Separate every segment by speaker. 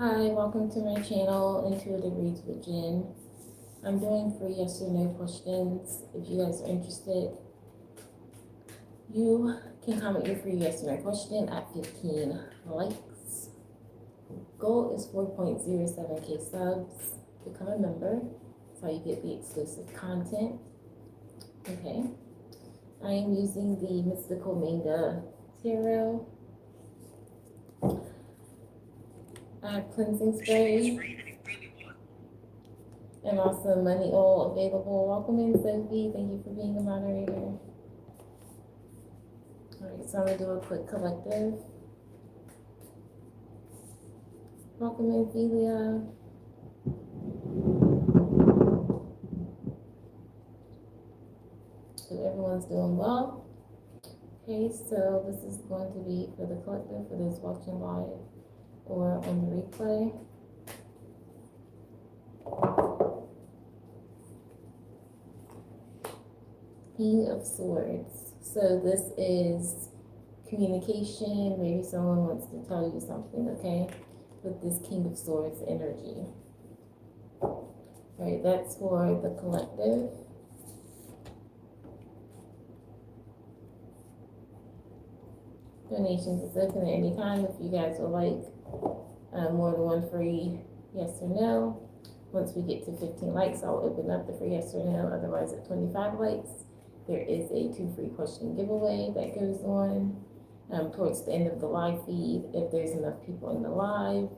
Speaker 1: Hi, welcome to my channel, Intuitive Reads with Jen. I'm doing free yes or no questions. If you guys are interested, you can comment your free yes or no question at 15 likes. Goal is 4.07k subs. Become a member. That's how you get the exclusive content. Okay. I am using the Mystical Manga Tarot. Cleansing spray. And also money oil available. Welcome in, Sophie. Thank you for being a moderator. Alright, so I'm going to do a quick collective. Welcome in, Celia. Hope everyone's doing well. Okay, so this is going to be for the collective, for those watching live or on the replay. King of Swords. So this is communication. Maybe someone wants to tell you something, okay? With this King of Swords energy. Right, that's for the collective. Donations is open at any time if you guys would like more than one free yes or no. Once we get to 15 likes, I'll open up the free yes or no. Otherwise, at 25 likes, there is a 2 free question giveaway that goes on towards the end of the live feed. If there's enough people in the live,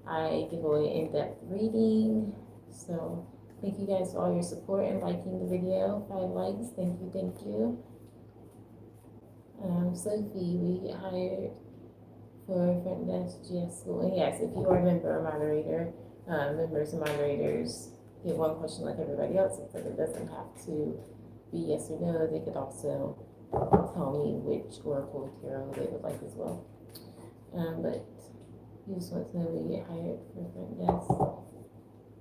Speaker 1: I give away in-depth reading. So thank you guys for all your support and liking the video. 5 likes, thank you, thank you. Sophie, we get hired for front desk GS school. And yes, if you are a member or moderator, members and moderators get one question like everybody else, except it doesn't have to be yes or no. They could also tell me which oracle tarot they would like as well. But you just want to know we get hired for front desk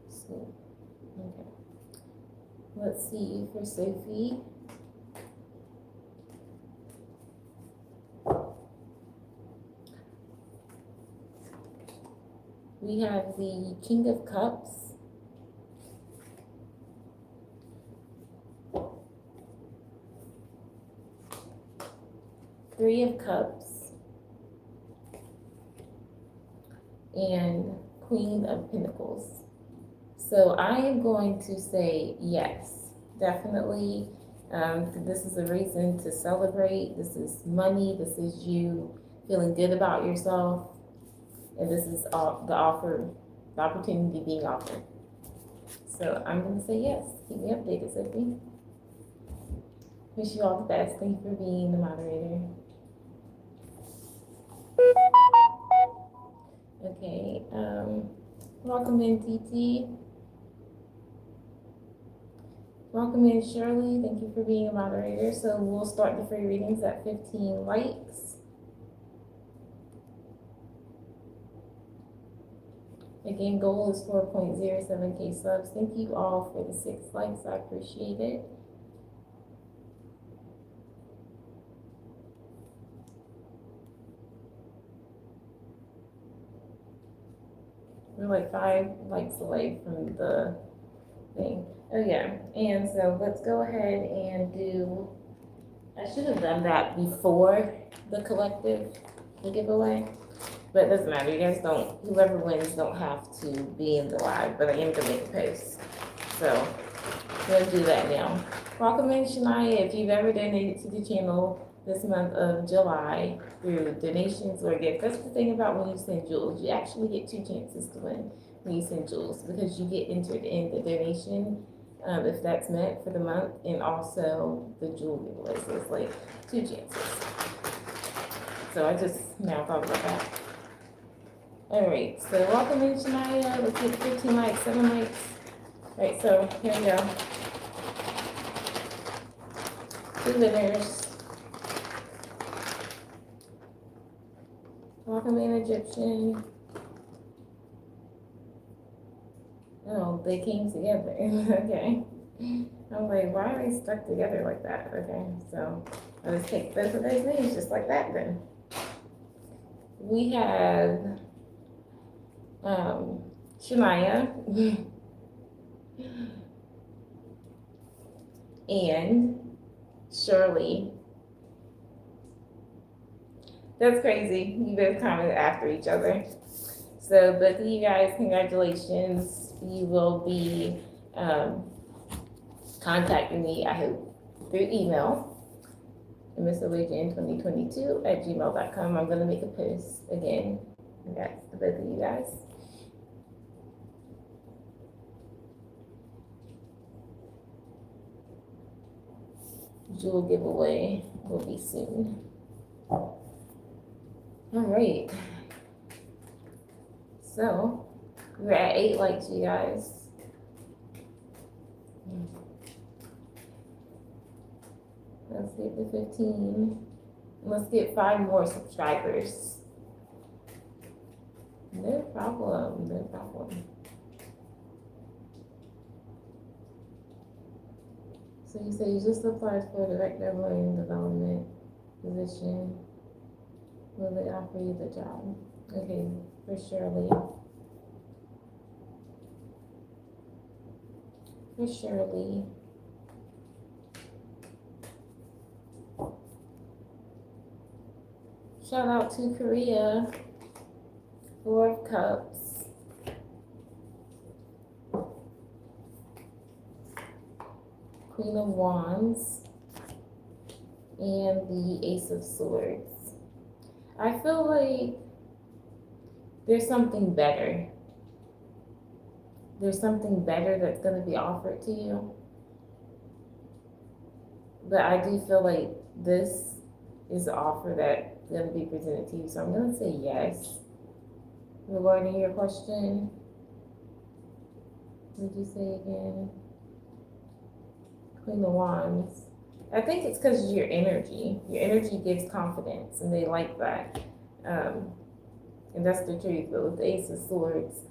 Speaker 1: school. Okay. Let's see for Sophie. We have the King of Cups. Three of Cups. And Queen of Pentacles. So I am going to say yes, definitely. This is a reason to celebrate. This is money. This is you feeling good about yourself. And this is all the opportunity being offered. So I'm going to say yes. Keep me updated, Sophie. Wish you all the best. Thank you for being the moderator. Okay. Welcome in, TT. Welcome in, Shirley. Thank you for being a moderator. So we'll start the free readings at 15 likes. Again, goal is 4.07k subs. Thank you all for the 6 likes. I appreciate it. We're like 5 likes away from the thing. Oh yeah, and so let's go ahead and do, I should have done that before the collective, the giveaway. But it doesn't matter, you guys don't, whoever wins don't have to be in the live, but I am gonna make a post. So, we'll do that now. Welcome in, Shania. If you've ever donated to the channel this month of July through donations or gifts, that's the thing about when you send jewels. You actually get 2 chances to win when you send jewels because you get entered in the donation, if that's meant for the month, and also the jewel giveaway. So it's like 2 chances. So I just now thought about that. Alright, so welcome in, Shania. Let's get 15 likes, 7 likes. Alright, so here we go. 2 winners. Welcome in, Egyptian. Oh, they came together. Okay. I'm like, why are they stuck together like that? Okay, so I'll just take both of those names just like that then. We have Shania, and Shirley. That's crazy. You both commented after each other. So both of you guys, congratulations. You will be contacting me, I hope, through email. MissAwaken2022@gmail.com. I'm going to make a post again. Congrats to both of you guys. Jewel giveaway will be soon. All right. So we're at 8 likes, you guys. Let's get to 15. Let's get 5 more subscribers. No problem, no problem. So you say you just applied for a director of learning development position. Will they offer you the job? Okay, for Shirley. For Shirley. Shout out to Korea. 4 of Cups. Queen of Wands. And the Ace of Swords. I feel like there's something better. There's something better that's going to be offered to you. But I do feel like this is the offer that's going to be presented to you. So I'm going to say yes. Regarding your question, what did you say again? Queen of Wands. I think it's because of your energy. Your energy gives confidence, and they like that. And that's the truth. But with the Ace of Swords,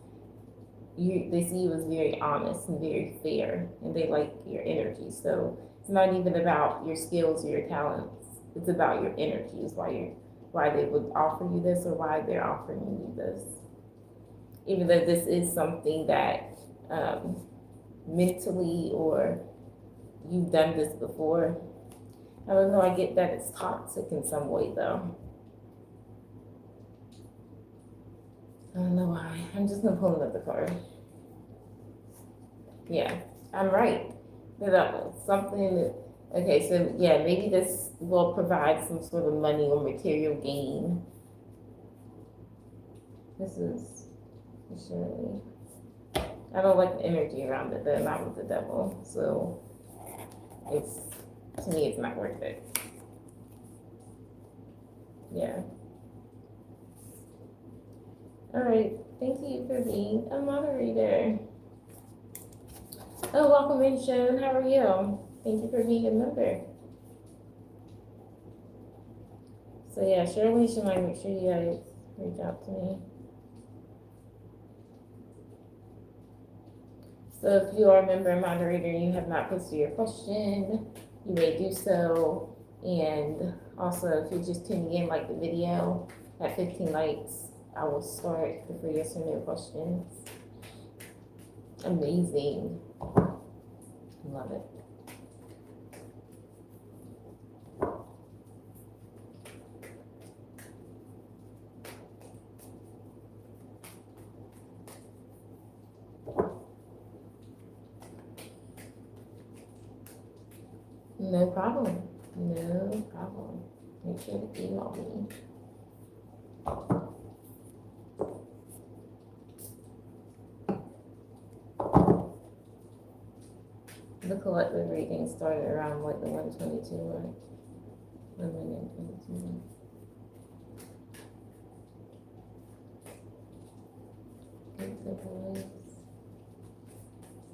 Speaker 1: they see you as very honest and very fair, and they like your energy. So it's not even about your skills or your talents. It's about your energy. Is why they would offer you this, or why they're offering you this. Even though this is something that mentally, or you've done this before. I don't know, I get that it's toxic in some way though. I don't know why. I'm just gonna pull another card. Yeah, I'm right. Something that, okay, so yeah, maybe this will provide some sort of money or material gain. This is surely. I don't like the energy around it, though, not with the devil. So to me, it's not worth it. Yeah. All right. Thank you for being a moderator. Oh, welcome in, Sharon. How are you? Thank you for being a member. So yeah, Shirley, she might make sure you guys reach out to me. So if you are a member and moderator and you have not posted your question, you may do so. And also, if you're just tuning in, like the video, at 15 likes, I will start the free yes or no questions. Amazing. Love it. No problem. No problem. Make sure to email me. The collective reading started around like the 122 mark. 122.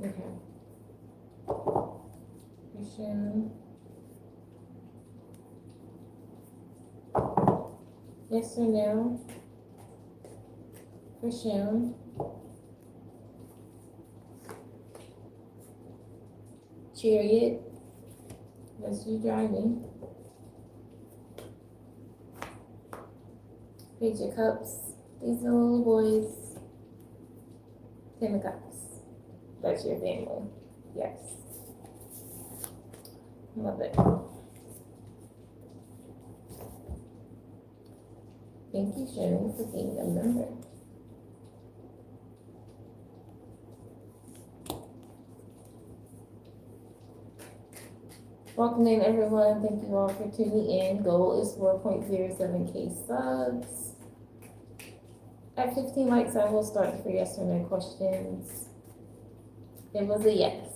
Speaker 1: Okay. Question. Yes or no? For Sharon. Chariot. That's you driving. Page of Cups. These are little boys. Ten of Cups. That's your family. Yes. Love it. Thank you, Sharon, for being a member. Welcome in, everyone. Thank you all for tuning in. Goal is 4.07K subs. At 15 likes, I will start the free yes or no questions. It was a yes.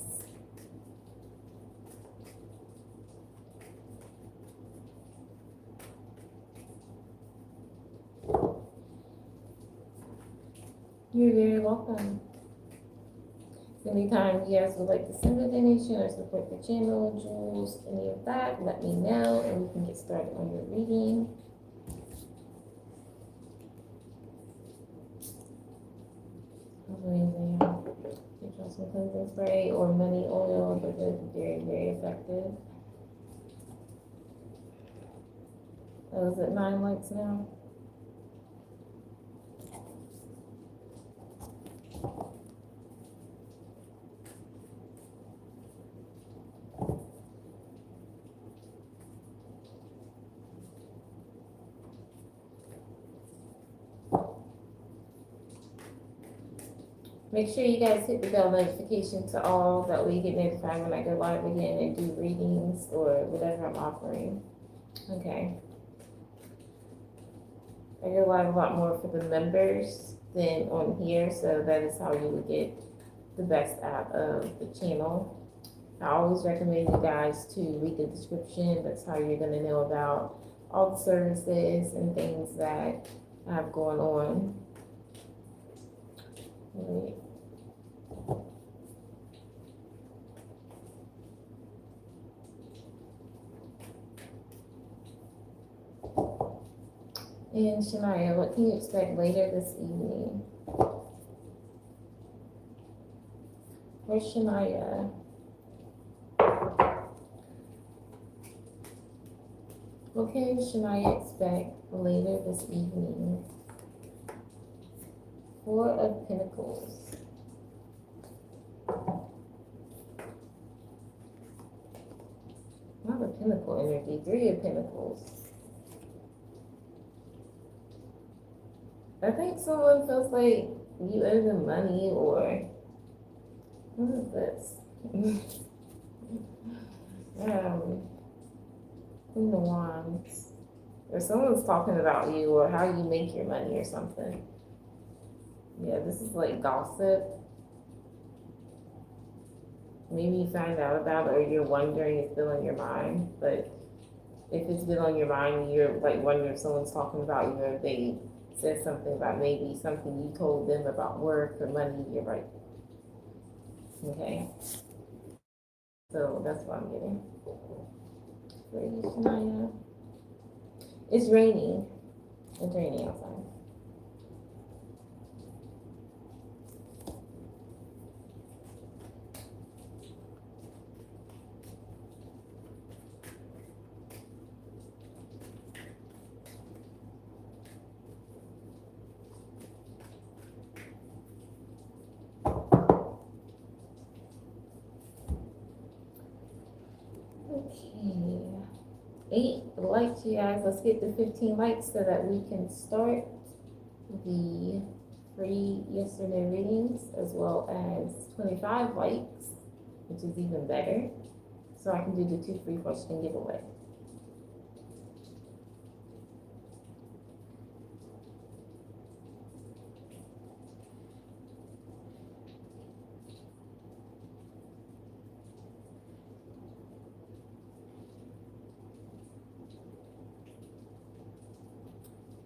Speaker 1: You're very welcome. Anytime you guys would like to send a donation or support the channel, jewels, any of that, let me know and we can get started on your reading. Some cleansing spray or money oil, but they're very, very effective. Oh, is it 9 likes now? Make sure you guys hit the bell notification to all, that way you get notified when I go live again and do readings or whatever I'm offering. Okay. I go live a lot more for the members than on here, so that is how you would get the best out of the channel. I always recommend you guys to read the description. That's how you're going to know about all the services and things that I have going on. Wait. And Shania, what can you expect later this evening? Where's Shania? What can Shania expect later this evening? 4 of Pentacles. Not a Pentacle energy, 3 of Pentacles. I think someone feels like you owe them money, or what is this? Queen of Wands. Or someone's talking about you or how you make your money or something. Yeah, this is like gossip. Maybe you find out about it or you're wondering, it's still in your mind. But if it's been on your mind, you're like wondering if someone's talking about you or if they said something about maybe something you told them about work or money, you're right. Okay. So that's what I'm getting. Where are you, Shania? It's raining. It's raining outside. Okay. 8 likes, you guys. Let's get to 15 likes so that we can start the free yes or no readings, as well as 25 likes, which is even better. So I can do the 2 free question giveaway.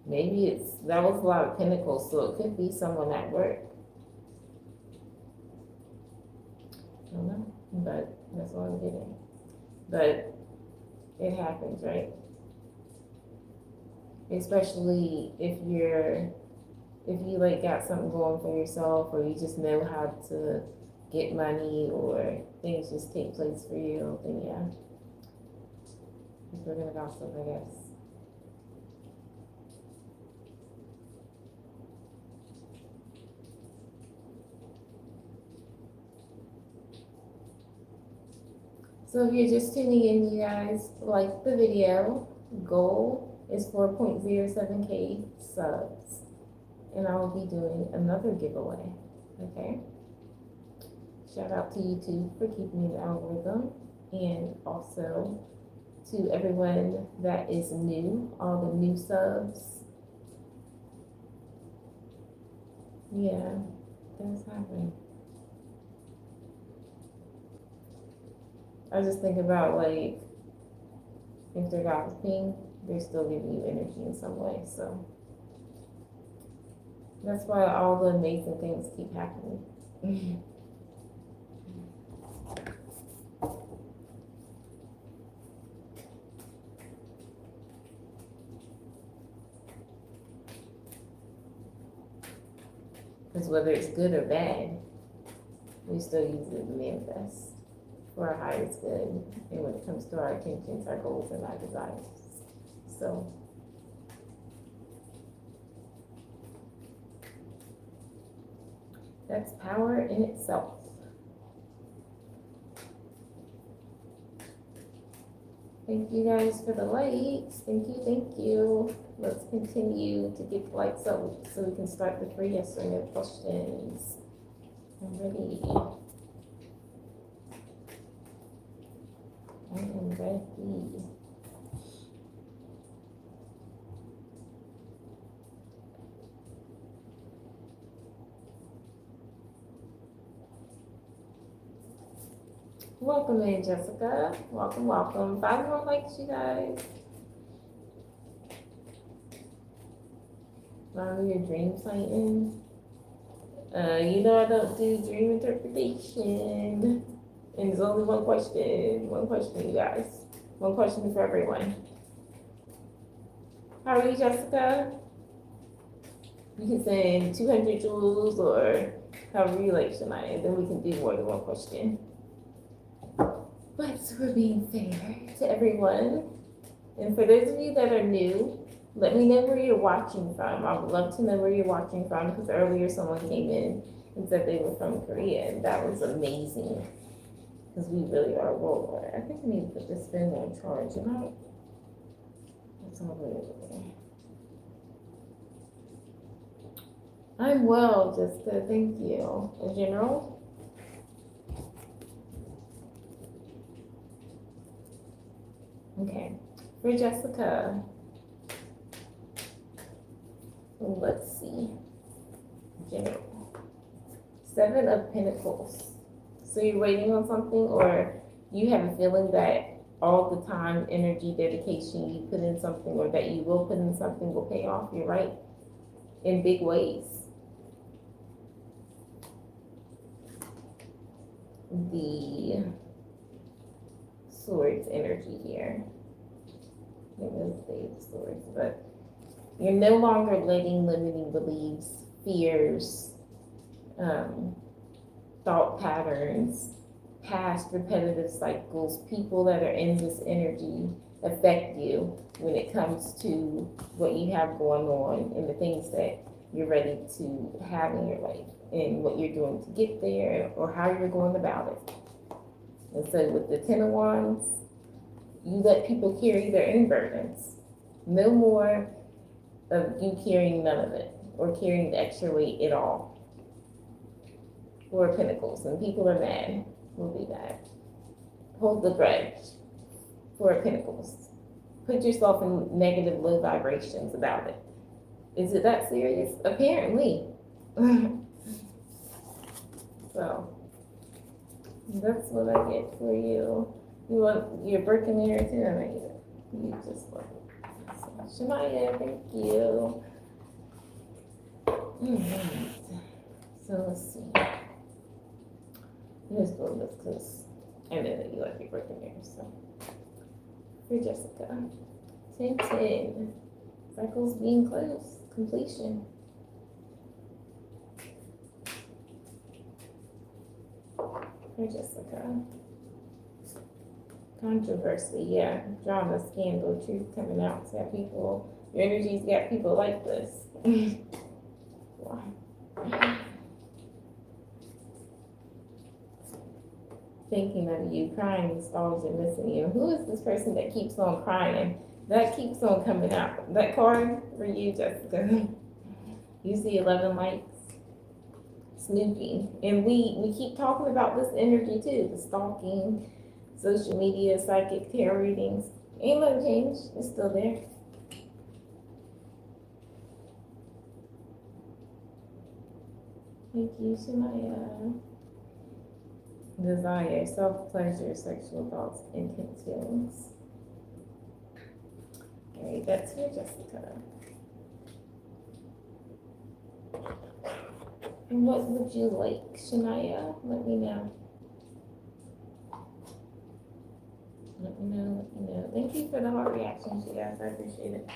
Speaker 1: Maybe that was a lot of pentacles, so it could be someone at work. I don't know, but that's what I'm getting. But it happens, right? Especially if you like got something going for yourself, or you just know how to get money, or things just take place for you, then yeah. We're gonna gossip, I guess. So if you're just tuning in, you guys, like the video. Goal is 4.07K subs. And I will be doing another giveaway. Okay? Shout out to YouTube for keeping me in the algorithm. And also to everyone that is new, all the new subs. Yeah, that's happening. I just think about, like, if they're gossiping, they're still giving you energy in some way. So that's why all the amazing things keep happening. Because whether it's good or bad, we still use it to manifest for our highest good. And when it comes to our intentions, our goals, and our desires. So that's power in itself. Thank you guys for the likes. Thank you, thank you. Let's continue to get the likes up so we can start the free yes or no questions. I'm ready. I am ready. Welcome in, Jessica. Welcome, welcome. 5 more likes, you guys. Your dream sighting. You know I don't do dream interpretation. And there's only one question. One question, you guys. One question for everyone. How are you, Jessica? You can send 200 jewels or however you like, Shania, and then we can do more than one question. But we're being fair to everyone. And for those of you that are new, let me know where you're watching from. I would love to know where you're watching from, because earlier someone came in and said they were from Korea, and that was amazing. Because we really are worldwide. I think I need to put this thing on charge, you know? That's all good. I'm well, Jessica, thank you. In general? Okay, for Jessica, let's see, general, 7 of Pentacles. So you're waiting on something, or you have a feeling that all the time, energy, dedication you put in something, or that you will put in something, will pay off. You're right, in big ways. The Swords energy here. I think this is Swords, but you're no longer letting limiting beliefs, fears, thought patterns, past repetitive cycles, people that are in this energy affect you when it comes to what you have going on and the things that you're ready to have in your life and what you're doing to get there or how you're going about it. And so with the 10 of Wands, you let people carry their own burdens. No more of you carrying none of it or carrying the extra weight at all. 4 of Pentacles, and people are mad. We'll do that. Hold the grudge. 4 of Pentacles. Put yourself in negative, low vibrations about it. Is it that serious? Apparently. So, that's what I get for you. You want your Birkenwear too? I mean, you just want it. So, Shemaya, thank you. Alright. So let's see. Let's go this because I know that you like your Birkenwear. So for Jessica, 10-10. Cycles being closed. Completion. For Jessica. Controversy, yeah. Drama, scandal, truth coming out. So people, your energy's got people like this. Wow. thinking of you, crying, nostalgia, missing you. Who is this person that keeps on crying? That keeps on coming out. That card for you, Jessica. You see 11 lights. Snooping. And we keep talking about this energy too. The stalking, social media, psychic tarot readings. Ain't no change. It's still there. Thank you, Shemaya. Desire, self-pleasure, sexual thoughts, intense feelings. Alright, that's for Jessica. And what would you like, Shania? Let me know. Let me know. Thank you for the heart reactions, you guys. I appreciate it.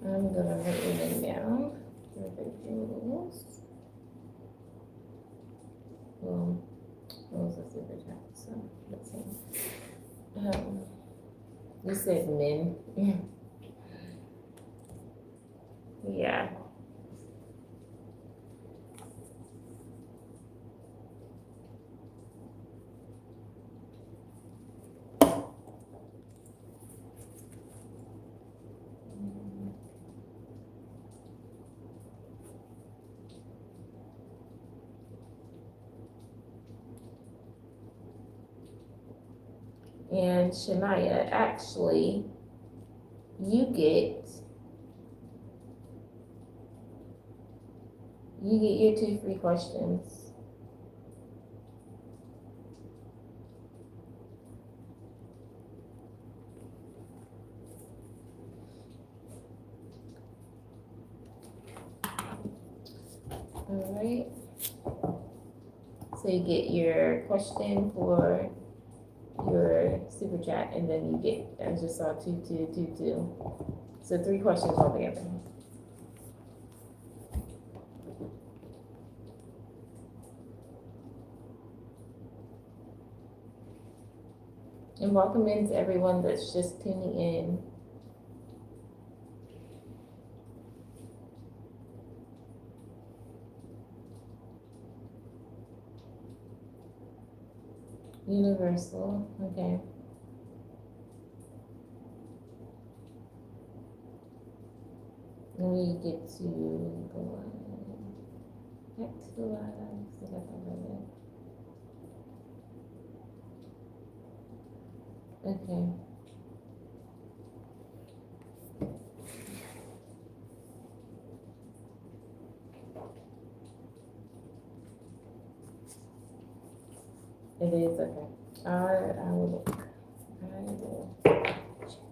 Speaker 1: I'm gonna write your name down for the jewels. Well, it was a super chat, so let's see. You said men. Yeah. And Shania, actually, you get your 2 free questions. All right. So you get your question for your super chat, and then you get, I just saw 2, 2, 2, 2. So 3 questions altogether. And welcome in to everyone that's just tuning in. Universal, okay. And we get to go on back to the lives. I got that right. Okay. It is okay. I will look. I will check.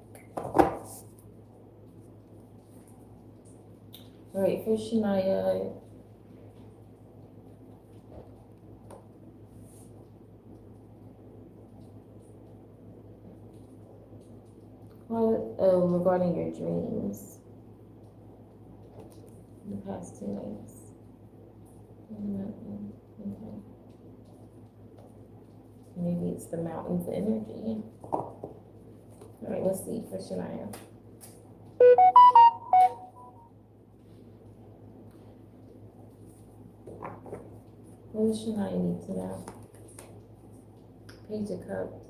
Speaker 1: All right, for Shania. Regarding your dreams, the past 2 nights. Okay. Maybe it's the mountain's energy. All right, let's see for Shania. What does Shania need to know? Page of Cups.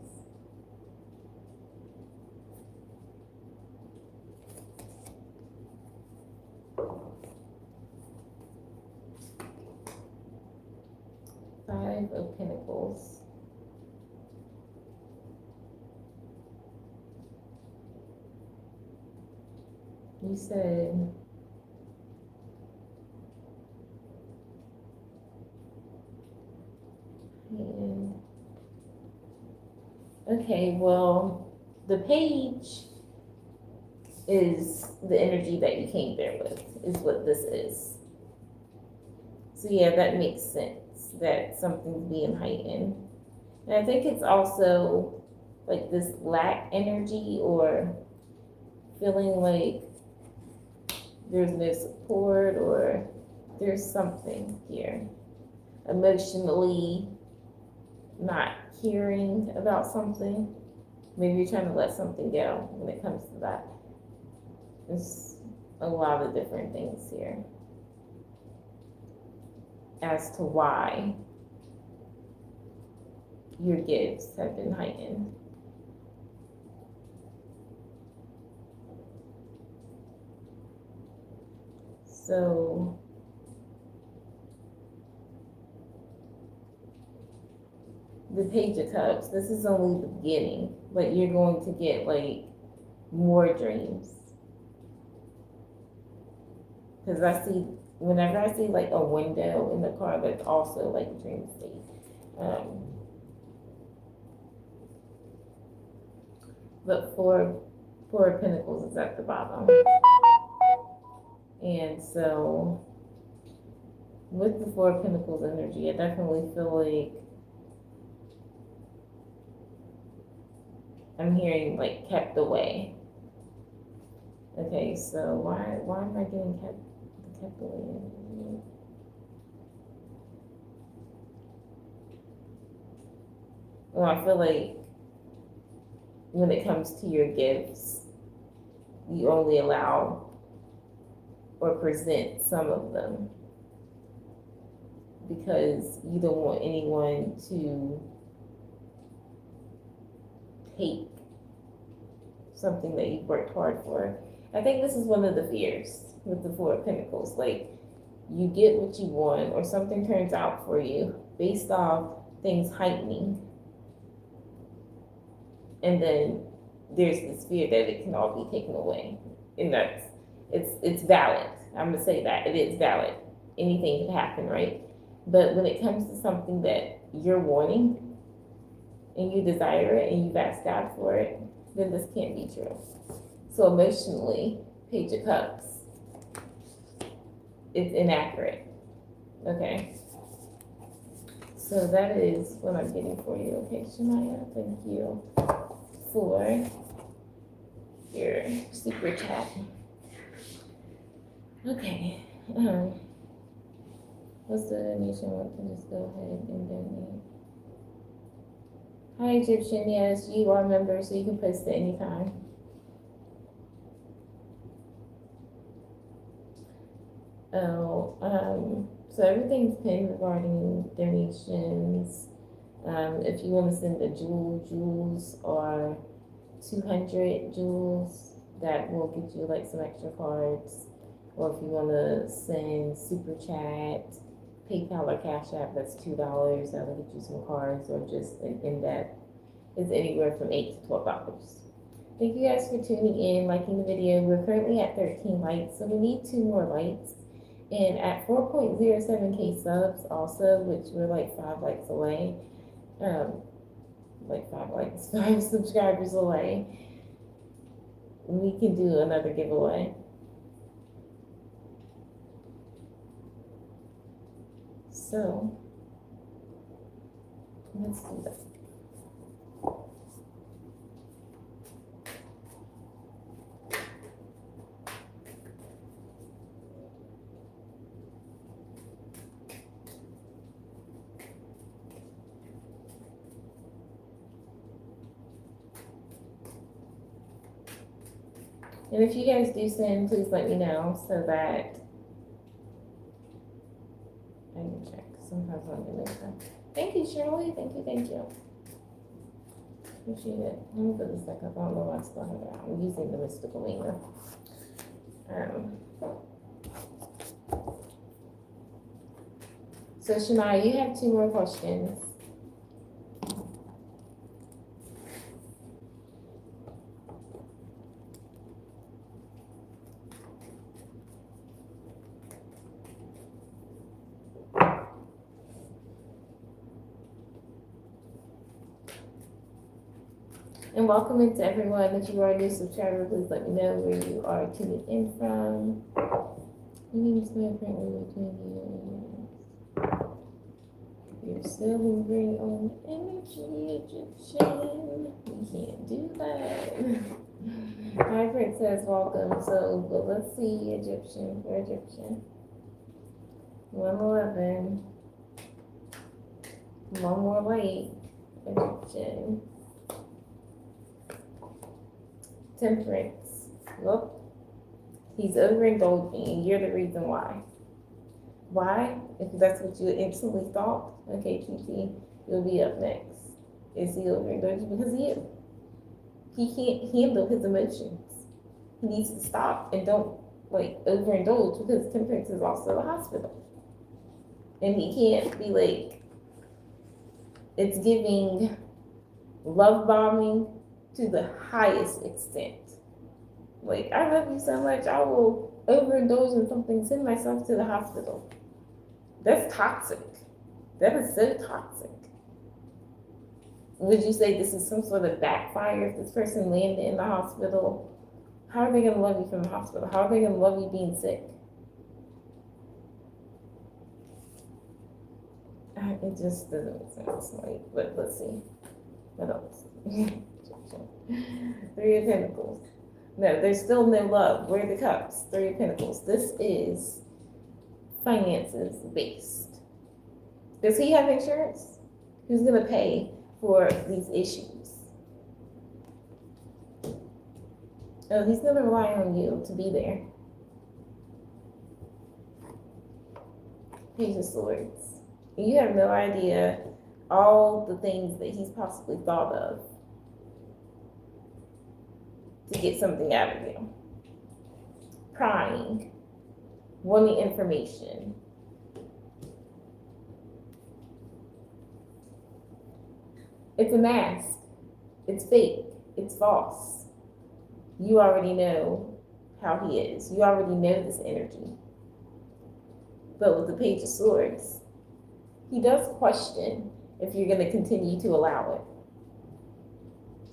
Speaker 1: Five of Pentacles. You said okay, well, the page is the energy that you came there with, is what this is. So yeah, that makes sense that something's being heightened. And I think it's also like this lack energy, or feeling like there's no support, or there's something here. Emotionally not caring about something. Maybe you're trying to let something go when it comes to that. There's a lot of different things here as to why your gifts have been heightened. So the Page of Cups, this is only the beginning, but you're going to get like more dreams. Because whenever I see like a window in the car, that's also like a dream state. But Four of Pentacles is at the bottom. And so with the Four of Pentacles energy, I definitely feel like I'm hearing like kept away. Okay, so why am I getting kept away? Well, I feel like when it comes to your gifts, you only allow or present some of them because you don't want anyone to take something that you've worked hard for. I think this is one of the fears with the Four of Pentacles. Like, you get what you want or something turns out for you based off things heightening. And then there's this fear that it can all be taken away. And it's valid. I'm gonna say that. It is valid. Anything can happen, right? But when it comes to something that you're wanting and you desire it and you've asked God for it, then this can't be true. So emotionally, Page of Cups, it's inaccurate. Okay. So that is what I'm getting for you. Okay, Shemaya, thank you for your super chat. Okay. What's the donation? Want to just go ahead and donate? Hi, Egyptian. Yes, you are a member, so you can post it anytime. So everything's pinned regarding donations. If you want to send a jewels are 200 jewels. That will get you like some extra cards. Or if you want to send super chat, PayPal or Cash App, that's $2. That will get you some cards, or just an in-depth is anywhere from $8 to $12. Thank you guys for tuning in, liking the video. We're currently at 13 likes, so we need 2 more likes. And at 4.07K subs also, which we're like 5 likes away, like 5 likes, 5 subscribers away, we can do another giveaway. So, let's do that. And if you guys do send, please let me know so that I can check. Sometimes I'm gonna miss them. Thank you, Shirley. Thank you. Appreciate it. Let me put this back up. I don't know why I still have it out. I'm using the mystical wiener. So Shania, you have 2 more questions. And welcome into everyone. If you are a new subscriber, please let me know where you are tuning in from. You need to know apparently between you. You're still lingering on energy, Egyptian. We can't do that. Hi, Princess, welcome. So, well, let's see, Egyptian for Egyptian. 111. One more late. Egyptian. Temperance. Look, he's overindulging, and you're the reason why. Why? If that's what you instantly thought. Okay, TT, you'll be up next. Is he overindulging? Because he can't handle his emotions. He needs to stop and don't like overindulge because temperance is also a hospital. And he can't be like, it's giving love bombing to the highest extent. Like, I love you so much, I will overindulge in something, send myself to the hospital. That's toxic. That is so toxic. Would you say this is some sort of backfire if this person landed in the hospital? How are they going to love you from the hospital? How are they going to love you being sick? It just doesn't make sense. Like, but let's see. What else? Three of Pentacles. No, there's still no love. Where are the cups? Three of Pentacles. This is finances based. Does he have insurance? Who's going to pay for these issues? Oh, he's going to rely on you to be there. Page of Swords. You have no idea all the things that he's possibly thought of to get something out of you. Prying, wanting information. It's a mask. It's fake. It's false. You already know how he is. You already know this energy. But with the Page of Swords, he does question if you're going to continue to allow it.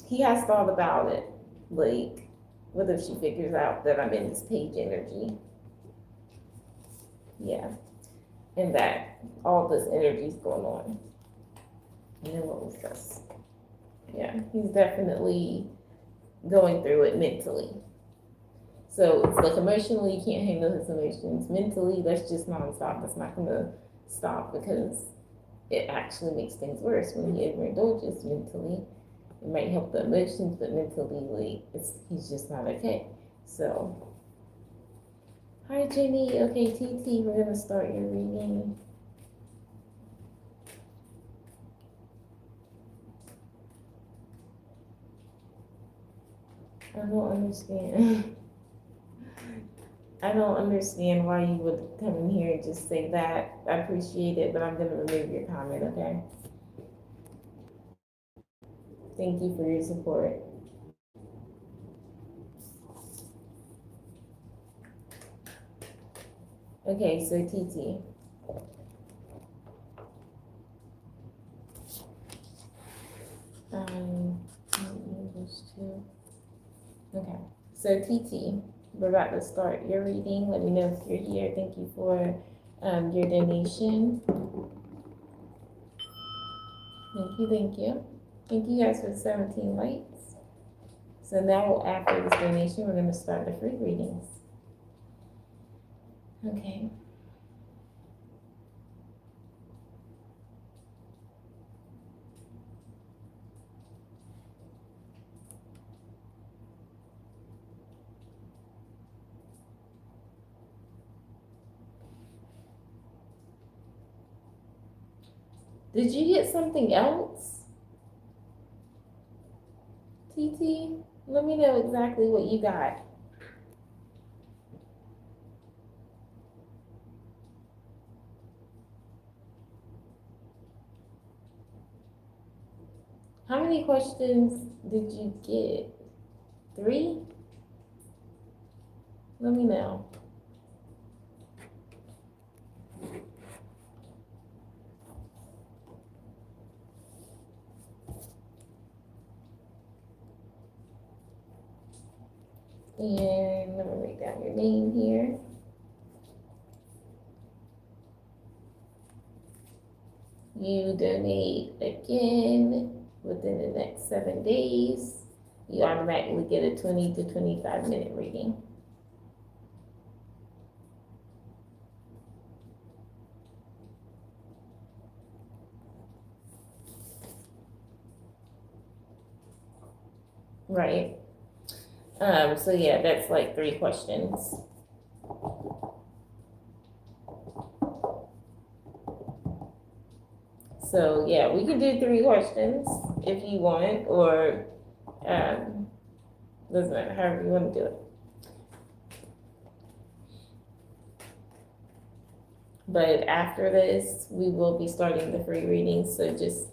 Speaker 1: He has thought about it. Like, what if she figures out that I'm in this page energy? Yeah. And that all this energy is going on. And then what was this? Yeah, he's definitely going through it mentally. So it's like emotionally, you can't handle his emotions. Mentally, that's just nonstop. That's not going to stop because it actually makes things worse when he overindulges mentally. It might help the emotions, but mentally, like, he's just not okay. So, hi Jenny. Okay, TT, we're gonna start your reading. I don't understand. I don't understand why you would come in here and just say that. I appreciate it, but I'm gonna remove your comment, okay? Thank you for your support. Okay, so TT. English too. Okay, so TT, we're about to start your reading. Let me know if you're here. Thank you for your donation. Thank you, thank you. Thank you guys for 17 likes. So now after this donation, we're going to start the free readings. Okay. Did you get something else? TT, let me know exactly what you got. How many questions did you get? 3? Let me know. And let me write down your name here. You donate again within the next 7 days. you automatically get a 20 to 25-minute reading. Right. So yeah, that's like 3 questions. So yeah, we can do 3 questions if you want, or doesn't matter, however you want to do it. But after this, we will be starting the free readings, so just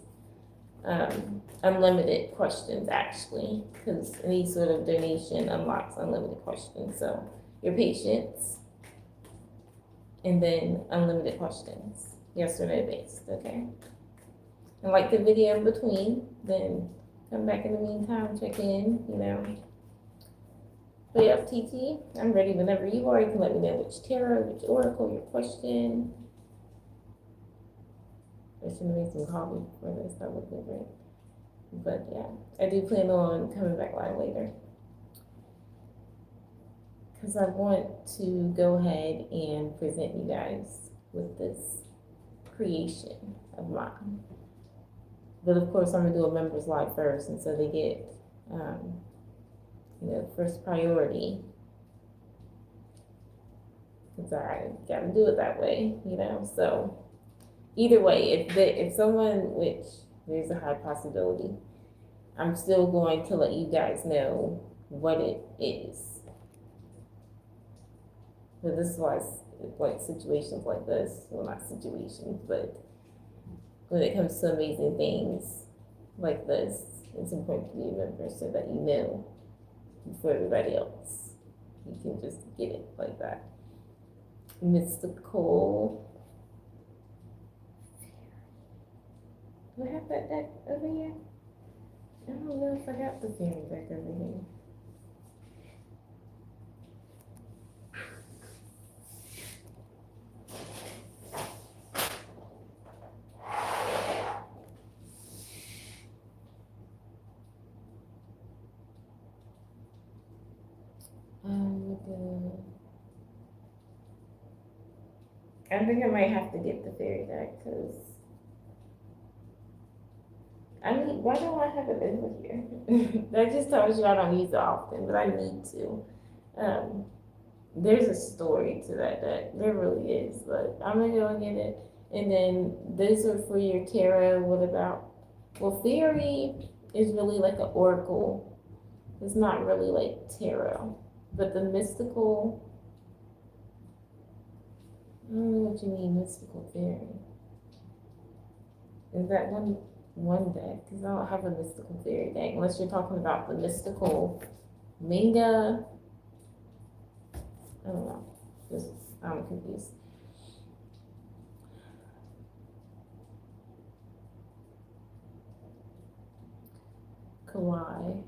Speaker 1: unlimited questions actually, because any sort of donation unlocks unlimited questions. So your patience, and then unlimited questions, yes or no based, okay? And like the video in between, then come back in the meantime, check in, you know. But yeah, TT, I'm ready whenever you are. You can let me know which tarot, which oracle, your question. I should have made some coffee for this, that would have been great. But yeah, I do plan on coming back live later, because I want to go ahead and present you guys with this creation of mine. But of course, I'm gonna do a members live first, and so they get, you know, first priority, because I gotta do it that way, you know. So either way, if someone, which there's a high possibility, I'm still going to let you guys know what it is. So this is why it's like situations like this, well, not situations, but when it comes to amazing things like this, it's important to be a member so that you know before everybody else. You can just get it like that. Mystical. Do I have that deck over here? I don't know if I got the fairy deck over here. I think I might have to get the fairy deck, because I mean, why don't I have it over here? That just tells you I don't use it often, but I need to. There's a story to that deck. There really is, but I'm gonna go and get it. And then those are for your tarot. What about, well, fairy is really like an oracle. It's not really like tarot. But the mystical, I don't know what you mean, mystical fairy. Is that one deck? Because I don't have a mystical fairy deck, unless you're talking about the mystical manga. I don't know. Just, I'm confused. Kawaii.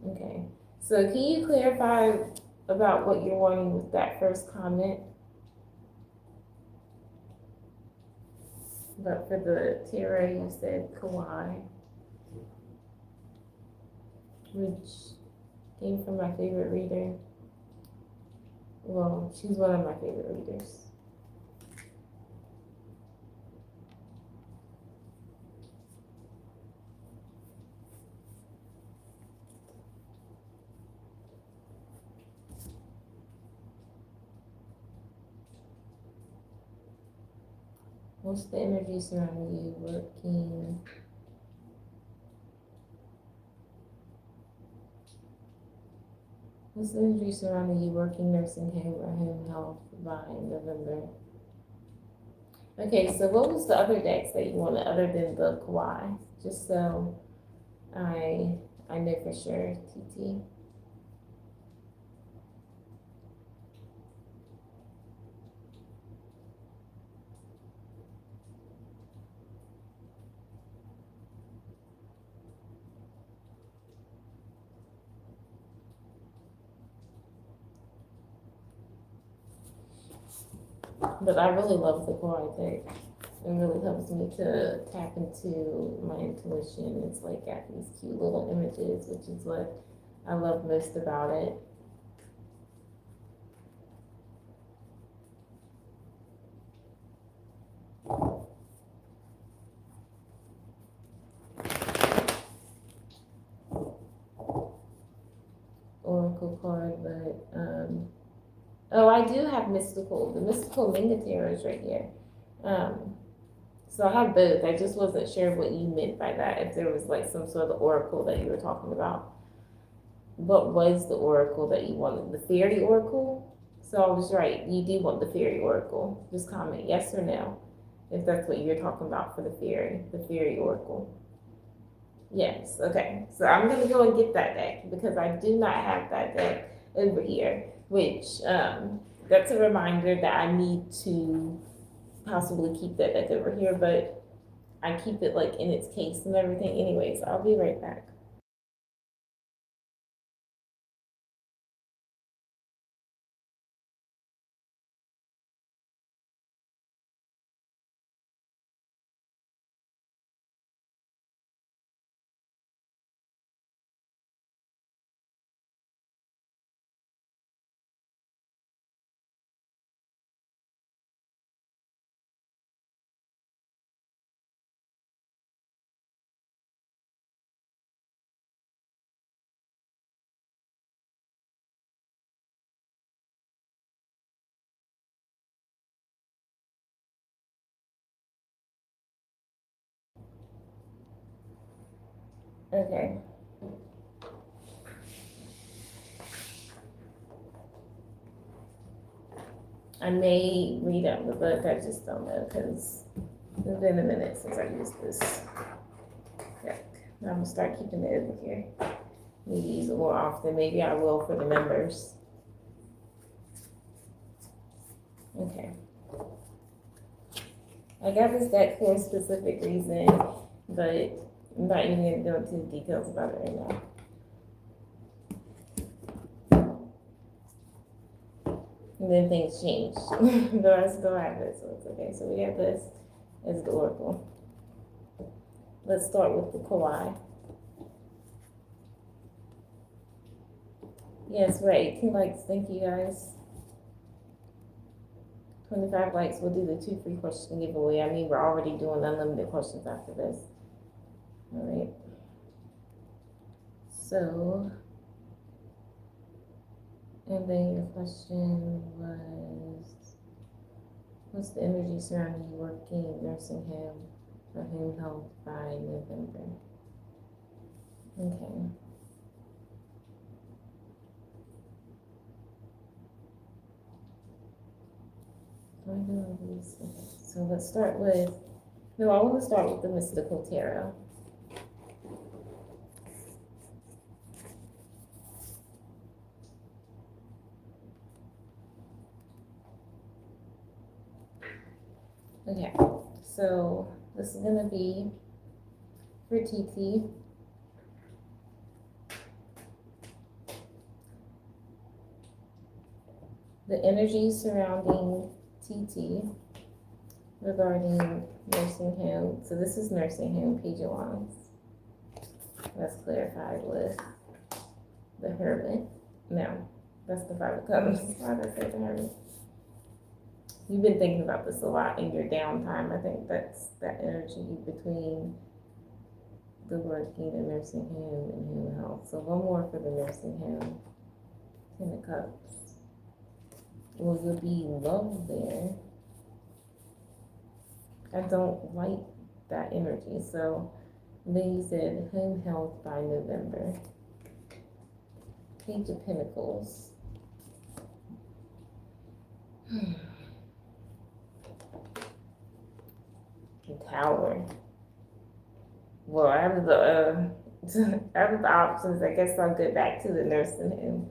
Speaker 1: Okay. So can you clarify about what you're wanting with that first comment? But for the tarot, you said kawaii, which came from my favorite reader. Well, she's one of my favorite readers. What's the energy surrounding you working? What's the energy surrounding you working, nursing home, or home health by November? Okay, so what was the other decks that you wanted other than the kawaii? Just so I know for sure, TT. But I really love the kawaii deck. It really helps me to tap into my intuition. It's like got these cute little images, which is what I love most about it. Oracle card, but oh, I do have mystical. The mystical Manga Tarot is right here. So I have both. I just wasn't sure what you meant by that. If there was like some sort of oracle that you were talking about. What was the oracle that you wanted? The fairy oracle? So I was right. You do want the fairy oracle. Just comment yes or no if that's what you're talking about for the fairy oracle. Yes, okay. So I'm gonna go and get that deck because I do not have that deck over here, which that's a reminder that I need to possibly keep that deck over here, but I keep it like in its case and everything anyways. I'll be right back. Okay. I may read out the book, I just don't know because it's been a minute since I used this deck. I'm gonna start keeping it over here. Maybe use it more often. Maybe I will for the members. Okay. I got this deck for a specific reason, but I'm not even gonna go into the details about it right now. And then things change. But I still have this, so it's okay. So we have this as the oracle. Let's start with the kawaii. Yes, we're at 18 likes. Thank you guys. 25 likes. We'll do the 2 free question giveaway. I mean, we're already doing unlimited questions after this. All right. So, and then your question was, what's the energy surrounding you working in nursing home for home health by November? Okay. So let's start with, no, I want to start with the mystical tarot. Okay, so this is going to be for TT. The energy surrounding TT regarding nursing home. So this is nursing home, Page of Wands. That's clarified with the Hermit. No, that's the Five of Cups. Why did I say the Hermit? You've been thinking about this a lot in your downtime. I think that's that energy between the working, the nursing home, and home health. So one more for the nursing home. 10 of Cups. Will there be love there? I don't like that energy. So then you said home health by November. Page of Pentacles. The Tower. Well, out of the options, I guess I'll go back to the nursing home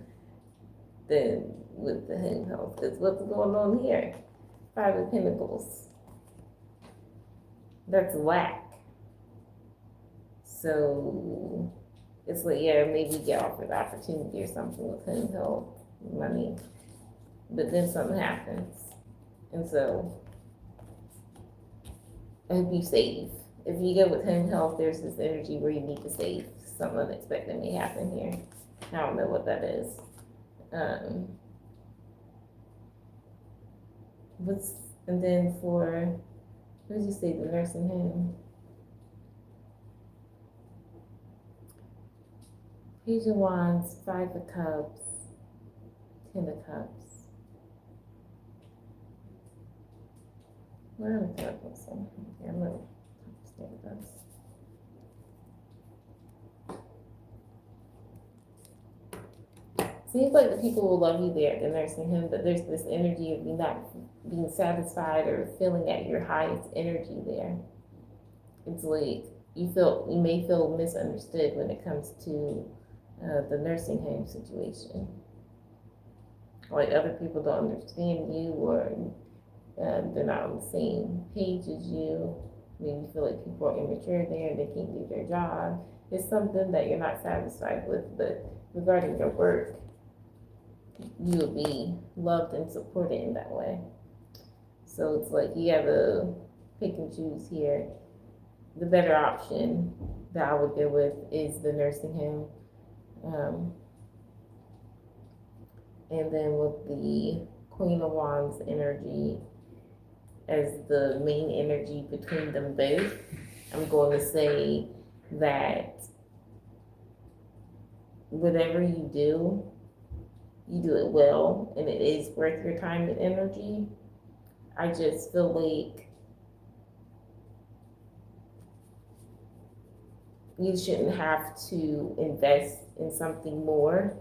Speaker 1: then with the home health. Because what's going on here? Five of Pentacles. That's whack. So it's like, yeah, maybe get offered the opportunity or something with home health, money. But then something happens. And so I hope you save. If you go with home health, there's this energy where you need to save. Something unexpected may happen here. I don't know what that is. And then for, what did you say, the nursing home? Page of Wands, Five of Cups, Ten of Cups. Where am I going to put some? Okay, I'm going to stay with this. Seems like the people will love you there at the nursing home, but there's this energy of you not being satisfied or feeling at your highest energy there. It's like you may feel misunderstood when it comes to the nursing home situation. Like other people don't understand you, or they're not on the same page as you. Maybe you feel like people are immature there and they can't do their job. It's something that you're not satisfied with, but regarding your work, you'll be loved and supported in that way. So it's like you gotta pick and choose here. The better option that I would go with is the nursing home. And then with the Queen of Wands energy as the main energy between them both, I'm going to say that whatever you do it well, and it is worth your time and energy. I just feel like you shouldn't have to invest in something more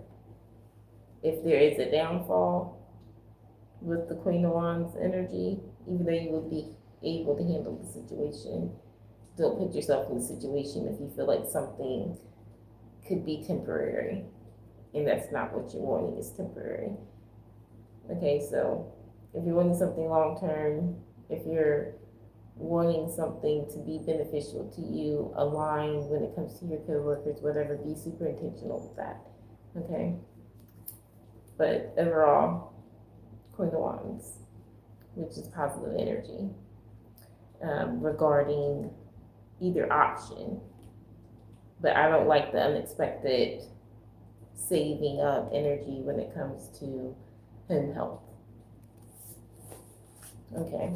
Speaker 1: if there is a downfall with the Queen of Wands energy, even though you will be able to handle the situation. Don't put yourself in a situation if you feel like something could be temporary, and that's not what you're wanting, is temporary. Okay, so if you're wanting something long term, if you're wanting something to be beneficial to you, align when it comes to your coworkers, whatever, be super intentional with that. Okay? But overall, Queen of Wands, which is positive energy, regarding either option. But I don't like the unexpected saving up energy when it comes to home health. Okay.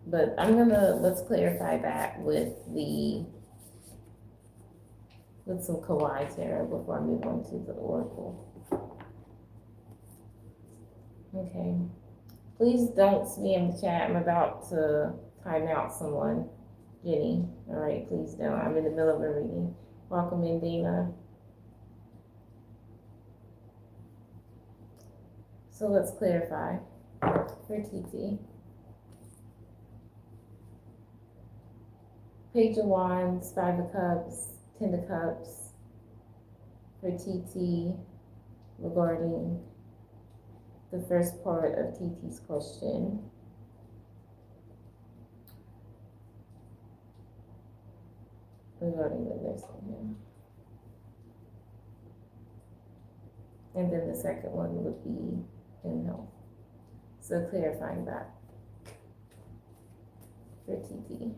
Speaker 1: But let's clarify that with some kawaii tarot before I move on to the oracle. Okay. Please don't spam the chat. I'm about to time out someone. Jenny. All right, please don't. I'm in the middle of a reading. Welcome in, Dana. So let's clarify for TT. Page of Wands, Five of Cups, Ten of Cups for TT regarding the first part of TT's question. Regarding the nursing home. And then the second one would be in health. So clarifying that for TT.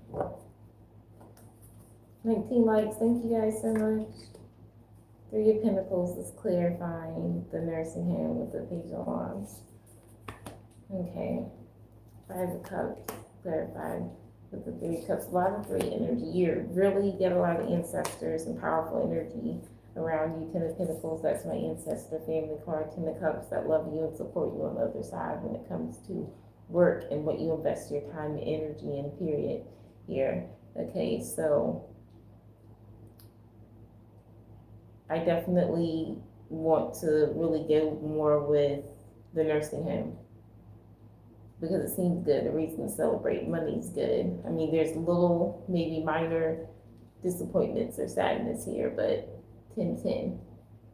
Speaker 1: 19 likes, thank you guys so much. Three of Pentacles is clarifying the nursing home with the Page of Wands. Okay. Five of Cups, clarified with the Three of Cups. A lot of three energy. You really get a lot of ancestors and powerful energy around you. Ten of Pentacles, that's my ancestor family card. Ten of Cups, that love you and support you on the other side when it comes to work and what you invest your time and energy in, period, here. Okay, so I definitely want to really go more with the nursing home because it seems good. The reason to celebrate, money's good. I mean, there's little, maybe minor disappointments or sadness here, but 10-10.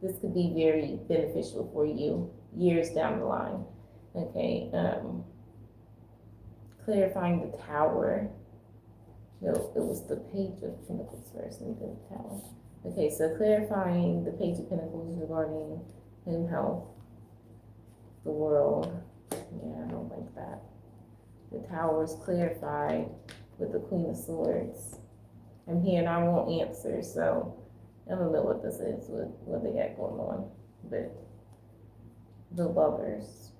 Speaker 1: This could be very beneficial for you years down the line. Okay, clarifying the Tower. No, it was the Page of Pentacles first and then the Tower. Okay, so clarifying the Page of Pentacles regarding home health, the world. Yeah, I don't like that. The Tower is clarified with the Queen of Swords. I'm here and I won't answer, so I don't know what this is, what they got going on, but the Lovers.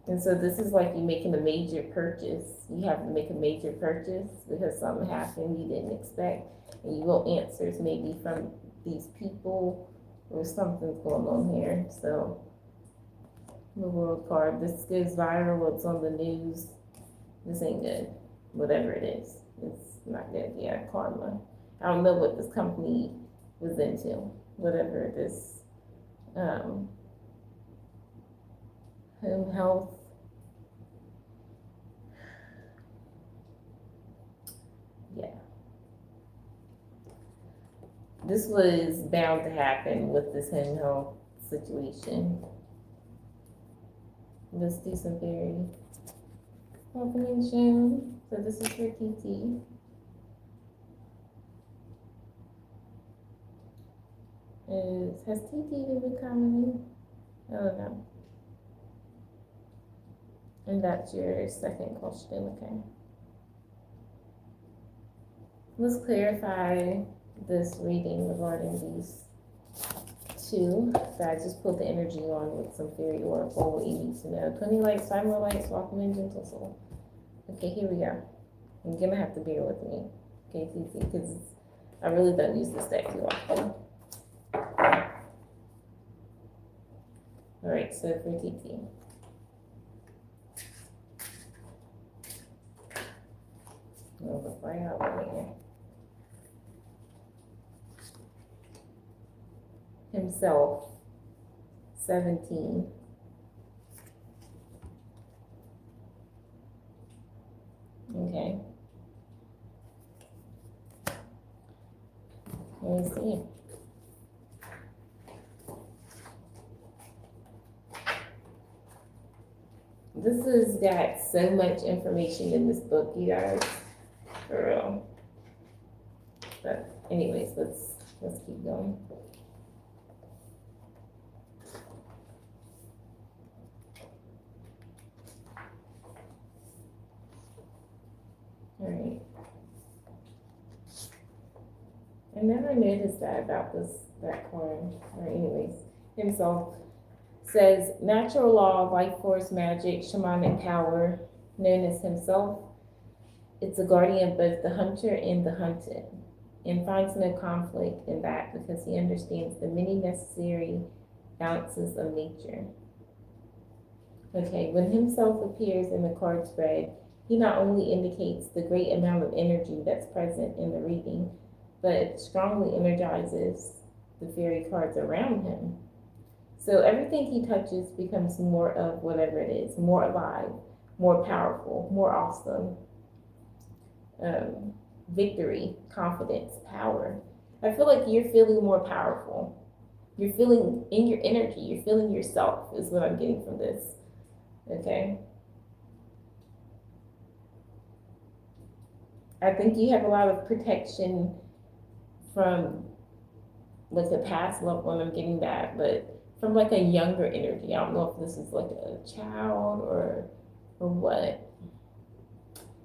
Speaker 1: And so this is like you making a major purchase. You have to make a major purchase because something happened you didn't expect, and you want answers maybe from these people or something's going on here. So the World card. This goes viral. It's on the news. This ain't good. Whatever it is, it's not good. Yeah, karma. I don't know what this company was into. Whatever this home health. Yeah. This was bound to happen with this home health situation. Let's do some fairy confirmation. So this is for TT. Has TT even been commenting? I don't know. And that's your second question, okay. Let's clarify this reading regarding these two. So I just put the energy on with some fairy oracle, what you need to know. 20 lights, 5 more lights, welcome in, gentle soul. Okay, here we go. You're gonna have to bear with me, okay, TT, because I really don't use this deck too often. All right, so for TT. Let's find out what here. Himself, 17. Okay. Let me see. This has got so much information in this book, you guys, for real. But anyways, let's keep going. All right. I never noticed that about that card. Or anyways, himself says natural law, life force, magic, shamanic power, known as himself. It's a guardian of both the hunter and the hunted, and finds no conflict in that because he understands the many necessary balances of nature. Okay, when himself appears in the card spread, he not only indicates the great amount of energy that's present in the reading, but it strongly energizes the fairy cards around him. So everything he touches becomes more of whatever it is, more alive, more powerful, more awesome. Victory, confidence, power. I feel like you're feeling more powerful. You're feeling in your energy, you're feeling yourself is what I'm getting from this. Okay. I think you have a lot of protection from like the past loved one, I'm getting that, but from like a younger energy. I don't know if this is like a child or what.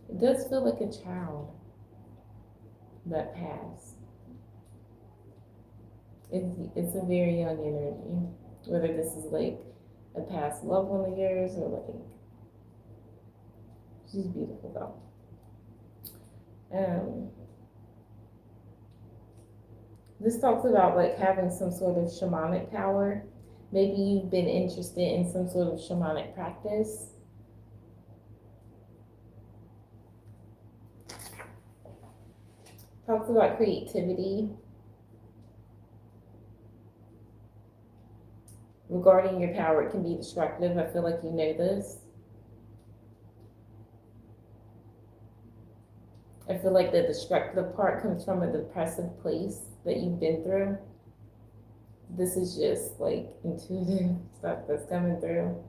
Speaker 1: It does feel like a child that passed. It's a very young energy. Whether this is like a past loved one of yours or like, she's beautiful though. This talks about like having some sort of shamanic power. Maybe you've been interested in some sort of shamanic practice. Talks about creativity. Regarding your power, it can be destructive. I feel like you know this. I feel like the destructive part comes from a depressive place that you've been through. This is just like intuitive stuff that's coming through.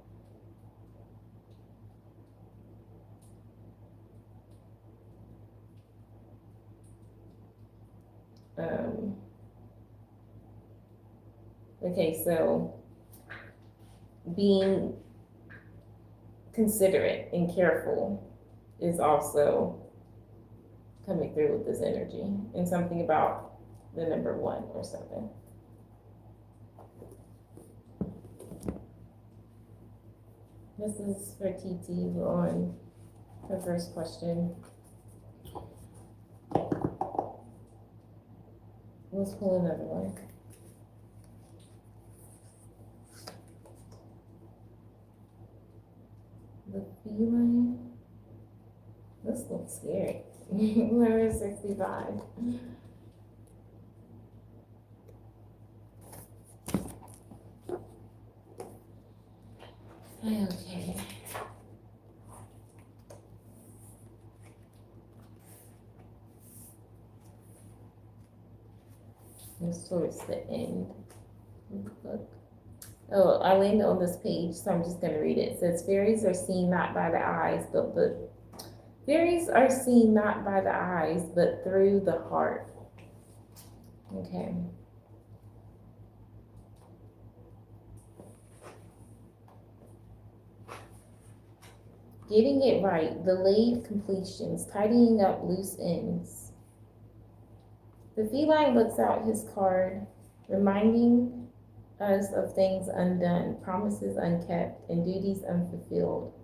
Speaker 1: Okay, so being considerate and careful is also coming through with this energy, and something about the number 1 or something. This is for TT on her first question. Let's pull another one. The feeling. This looks scary. Number 65. Okay. It's towards the end of the book. Oh, I landed on this page, so I'm just going to read it. It says, fairies are seen not by the eyes, but fairies are seen not by the eyes, but through the heart. Okay. Getting it right, delayed completions, tidying up loose ends. The feline looks out his card, reminding us of things undone, promises unkept, and duties unfulfilled.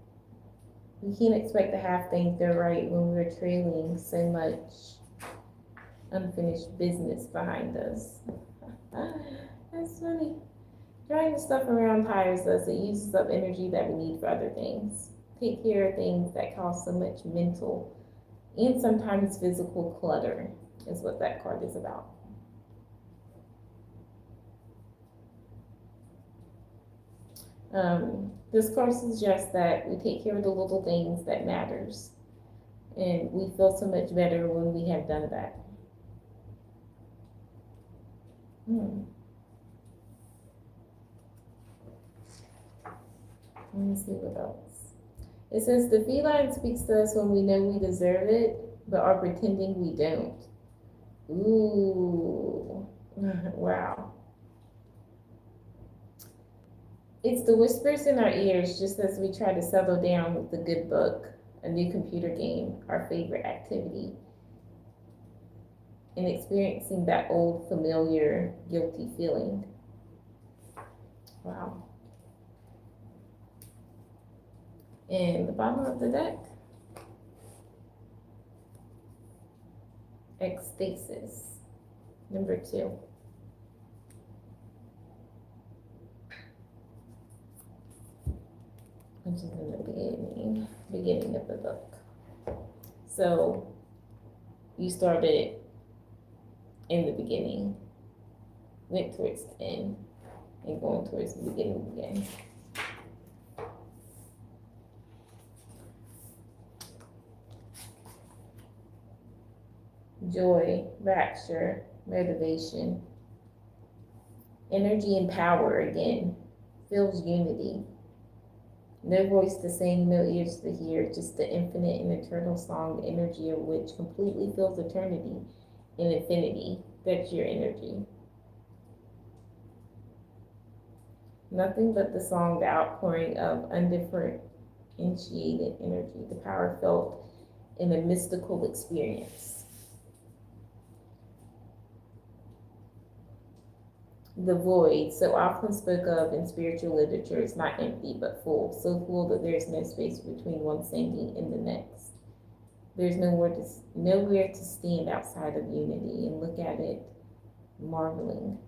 Speaker 1: We can't expect to have things go right when we're trailing so much unfinished business behind us. That's funny. Drawing the stuff around tires us. It uses up energy that we need for other things. Take care of things that cause so much mental and sometimes physical clutter is what that card is about. This card suggests that we take care of the little things that matters, and we feel so much better when we have done that. Let me see what else. It says the feline speaks to us when we know we deserve it, but are pretending we don't. Ooh, wow. It's the whispers in our ears just as we try to settle down with a good book, a new computer game, our favorite activity, and experiencing that old familiar guilty feeling. Wow. And the bottom of the deck, ecstasis, number 2. Which is in the beginning of the book. So you started in the beginning, went towards the end, and going towards the beginning again. Joy, rapture, motivation, energy and power again, feels unity. No voice to sing, no ears to hear, just the infinite and eternal song, the energy of which completely fills eternity and infinity. That's your energy. Nothing but the song, the outpouring of undifferentiated energy, the power felt in a mystical experience. The void, so often spoke of in spiritual literature, is not empty but full, so full that there is no space between one singing and the next. There's nowhere to stand outside of unity and look at it marveling.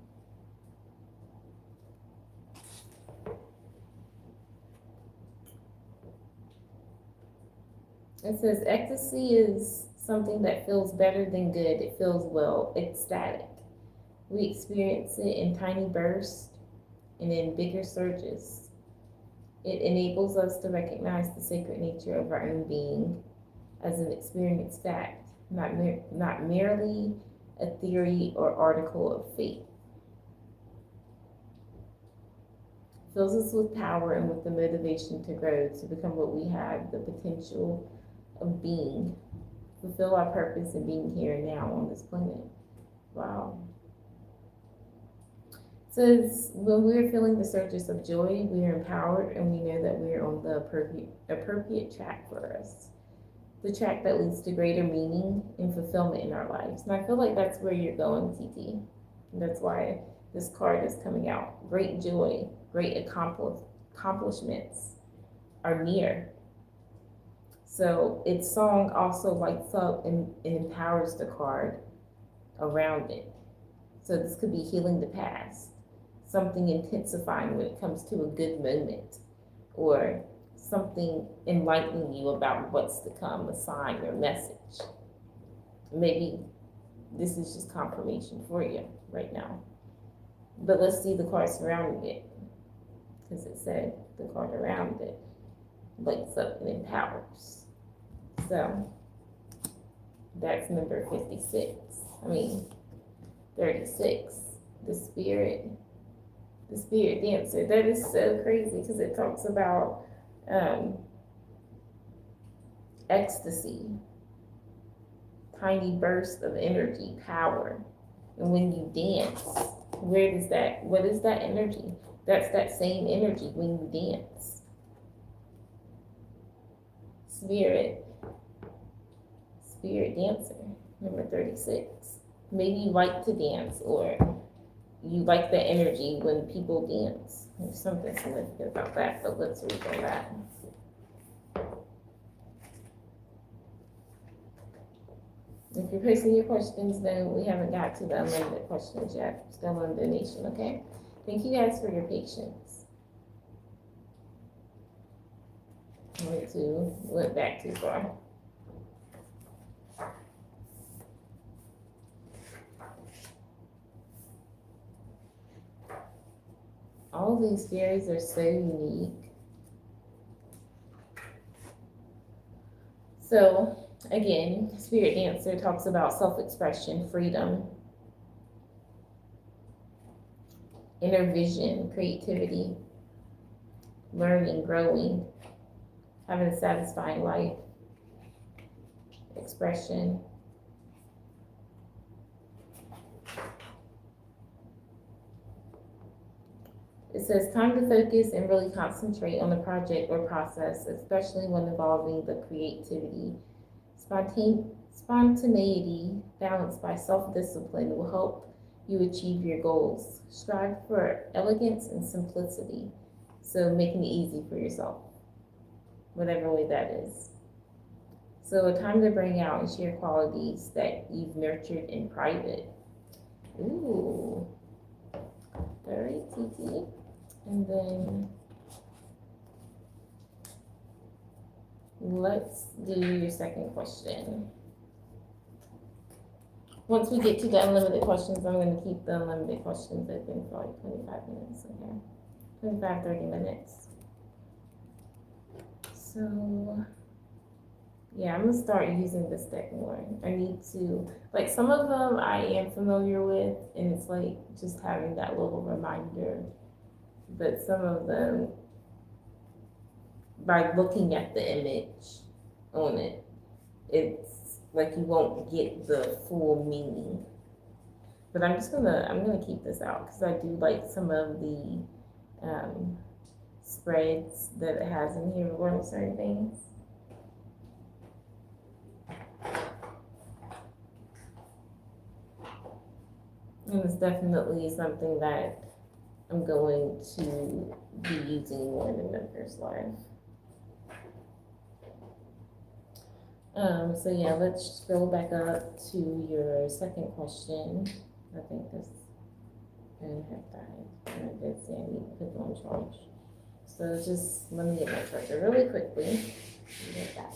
Speaker 1: It says ecstasy is something that feels better than good. It feels well, ecstatic. We experience it in tiny bursts and in bigger surges. It enables us to recognize the sacred nature of our own being as an experienced fact, not merely a theory or article of faith. It fills us with power and with the motivation to grow, to become what we have the potential of being, fulfill our purpose in being here and now on this planet. Wow. Says when we're feeling the surges of joy, we are empowered and we know that we are on the appropriate track for us. the track that leads to greater meaning and fulfillment in our lives. And I feel like that's where you're going, TT. That's why this card is coming out. Great joy, great accomplishments are near. So its song also lights up and empowers the card around it. So this could be healing the past, something intensifying when it comes to a good moment, or something enlightening you about what's to come, a sign or message. Maybe this is just confirmation for you right now. But let's see the card surrounding it, because it said the card around it lights up and empowers. So that's number 56. 36. The spirit dancer. That is so crazy because it talks about ecstasy, tiny burst of energy, power. And when you dance, what is that energy? That's that same energy when you dance. Spirit dancer, number 36. Maybe you like to dance, or you like the energy when people dance. There's something significant about that, but let's read on that. If you're posting your questions, then we haven't got to the unlimited questions yet. Still on donation, okay? Thank you guys for your patience. Went back too far. All these fairies are so unique. So again, Spirit Dancer talks about self-expression, freedom, inner vision, creativity, learning, growing, having a satisfying life, expression. It says time to focus and really concentrate on the project or process, especially when involving the creativity. Spontaneity balanced by self-discipline will help you achieve your goals. Strive for elegance and simplicity, so making it easy for yourself, whatever way that is. So a time to bring out and share qualities that you've nurtured in private. Ooh. All right, TT. And then let's do your second question. Once we get to the unlimited questions, I'm going to keep the unlimited questions open for like 25 minutes, okay? 25, 30 minutes. So, yeah, I'm going to start using this deck more. I need to, like, some of them I am familiar with, and it's like just having that little reminder. But some of them, by looking at the image on it, it's like you won't get the full meaning. But I'm gonna keep this out because I do like some of the spreads that it has in here regarding certain things. And it's definitely something that I'm going to be using more in the members live. So yeah, let's scroll back up to your second question. I think this pen had died, and I did say I need to put it on charge. So just let me get my charger really quickly. Get back.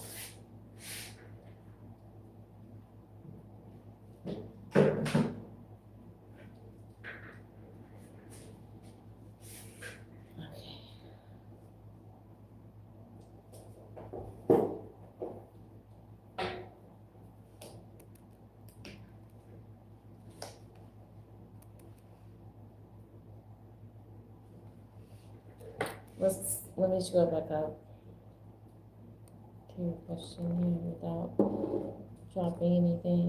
Speaker 1: Let me just go back up to your question here without dropping anything.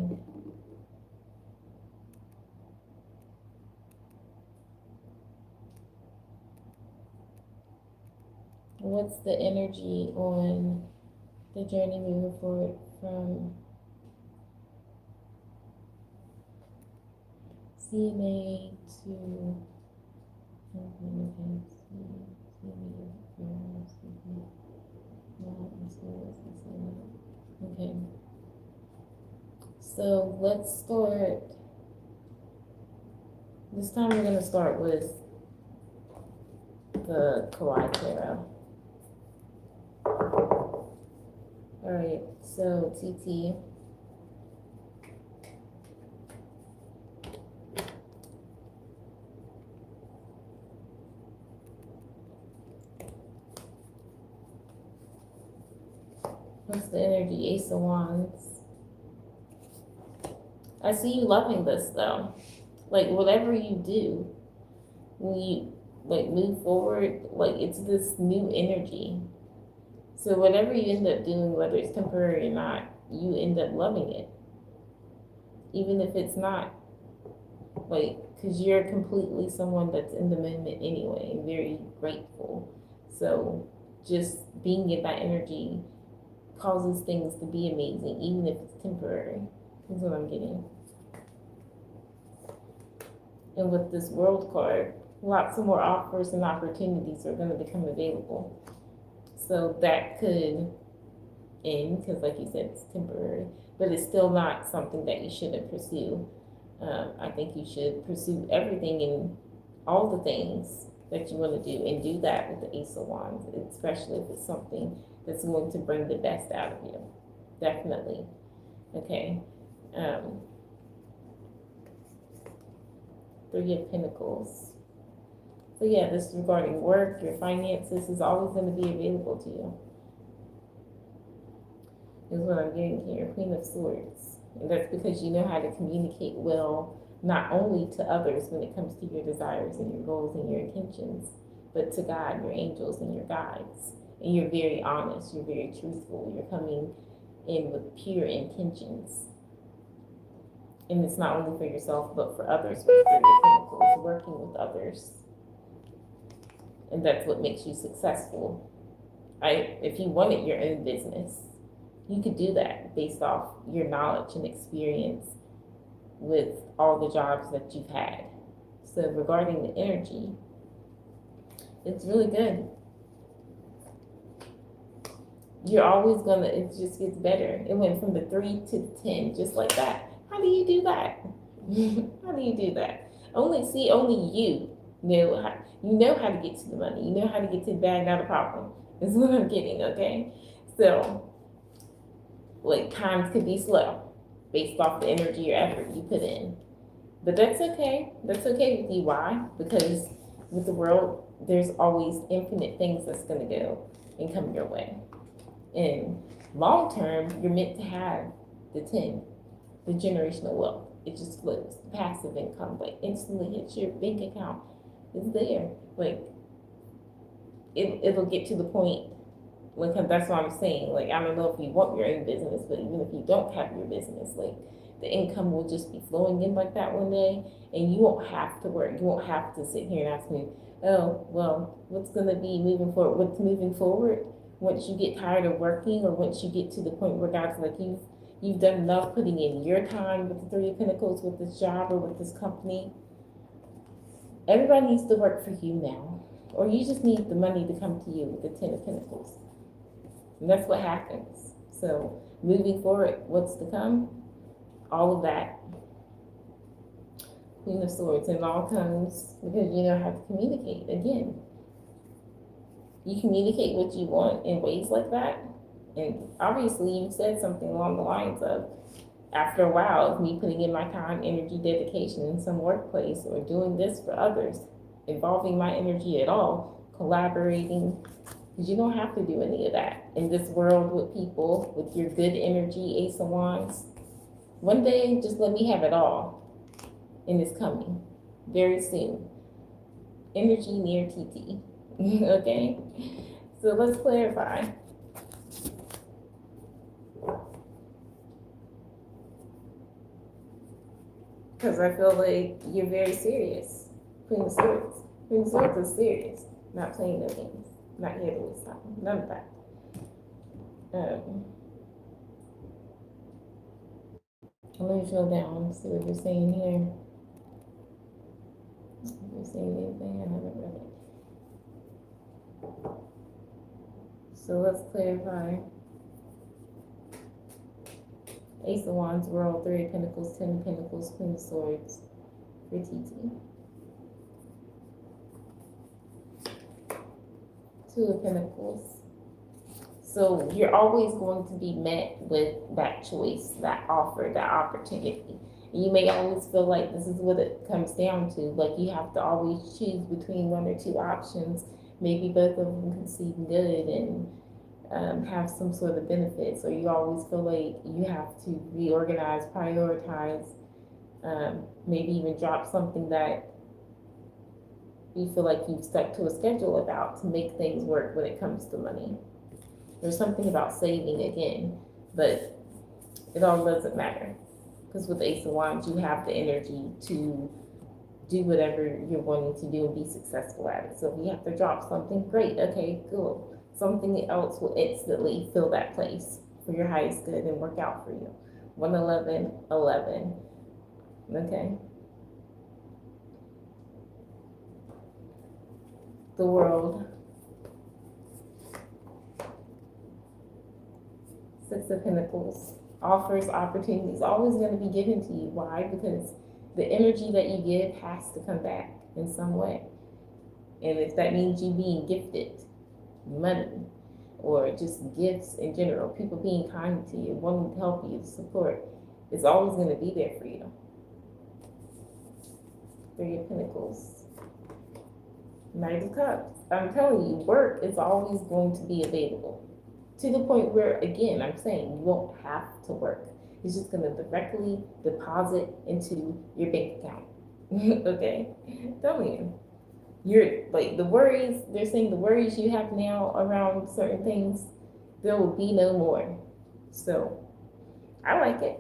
Speaker 1: What's the energy on the journey moving forward from CNA to okay. So let's start. This time we're going to start with the kawaii tarot. Alright, so TT. What's the energy? Ace of Wands. I see you loving this though. Like whatever you do, when you like move forward, like it's this new energy. So whatever you end up doing, whether it's temporary or not, you end up loving it. Even if it's not, like, because you're completely someone that's in the moment anyway, and very grateful. So just being in that energy causes things to be amazing, even if it's temporary. That's what I'm getting. And with this World card, lots of more offers and opportunities are going to become available. So that could end, because like you said, it's temporary, but it's still not something that you shouldn't pursue. I think you should pursue everything and all the things that you want to do, and do that with the Ace of Wands, especially if it's something that's going to bring the best out of you. Definitely. Okay. Three of Pentacles. So yeah, this is regarding work, your finances is always going to be available to you. Is what I'm getting here. Queen of Swords. And that's because you know how to communicate well, not only to others when it comes to your desires and your goals and your intentions, but to God, your angels and your guides. And you're very honest, you're very truthful, you're coming in with pure intentions. And it's not only for yourself, but for others with your Pentacles, working with others. And that's what makes you successful. If you wanted your own business, you could do that based off your knowledge and experience with all the jobs that you've had. So regarding the energy, it's really good. You're always gonna, it just gets better. It went from the 3 to the 10, just like that. How do you do that? How do you do that? Only you know how to get to the money. You know how to get to the bag, not a problem. Is what I'm getting, okay? So, like, times could be slow based off the energy or effort you put in. But that's okay. That's okay with you. Why? Because with the world, there's always infinite things that's going to go and come your way. And long term, you're meant to have the 10, the generational wealth. It just flows. Passive income, like, instantly hits your bank account. It's there. Like, it'll get to the point. Like, that's what I'm saying. Like, I don't know if you want your own business, but even if you don't have your business, like, the income will just be flowing in like that one day, and you won't have to work. You won't have to sit here and ask me, oh, well, what's going to be moving forward? What's moving forward? Once you get tired of working, or once you get to the point where God's like, you've done enough putting in your time with the Three of Pentacles, with this job or with this company. Everybody needs to work for you now, or you just need the money to come to you with the 10 of Pentacles. And that's what happens. So moving forward, what's to come? All of that. Queen of Swords, and it all comes because you know how to communicate. Again, you communicate what you want in ways like that. And obviously you said something along the lines of, after a while of me putting in my time, energy, dedication in some workplace, or doing this for others, involving my energy at all, collaborating, because you don't have to do any of that in this world with people, with your good energy, Ace of Wands. One day, just let me have it all, and it's coming very soon. Energy near TT, okay? So let's clarify. Because I feel like you're very serious. Queen of Swords. Queen of Swords is serious. Not playing no games. Not here to waste time. None of that. Let me drill down, see what you're saying here. If you're saying anything, I haven't read it. So let's clarify. Ace of Wands, World, 3 of Pentacles, 10 of Pentacles, Queen of Swords for TT. 2 of Pentacles. So you're always going to be met with that choice, that offer, that opportunity. You may always feel like this is what it comes down to. Like you have to always choose between 1 or 2 options. Maybe both of them can seem good and have some sort of benefits, or you always feel like you have to reorganize, prioritize, maybe even drop something that you feel like you've stuck to a schedule about to make things work when it comes to money. There's something about saving again, but it all doesn't matter. Because with the Ace of Wands, you have the energy to do whatever you're wanting to do and be successful at it. So if you have to drop something, great, okay, cool. Something else will instantly fill that place for your highest good and work out for you. 111, 11. Okay. The World. 6 of Pentacles. Offers, opportunities, always going to be given to you. Why? Because the energy that you give has to come back in some way. And if that means you being gifted money or just gifts in general, people being kind to you, wanting to help you, support, is always going to be there for you. 3 of Pentacles. Knight of Cups. I'm telling you, work is always going to be available. To the point where, again, I'm saying you won't have to work. It's just going to directly deposit into your bank account. Okay? Tell me. You're like the worries, they're saying the worries you have now around certain things, there will be no more. So, I like it.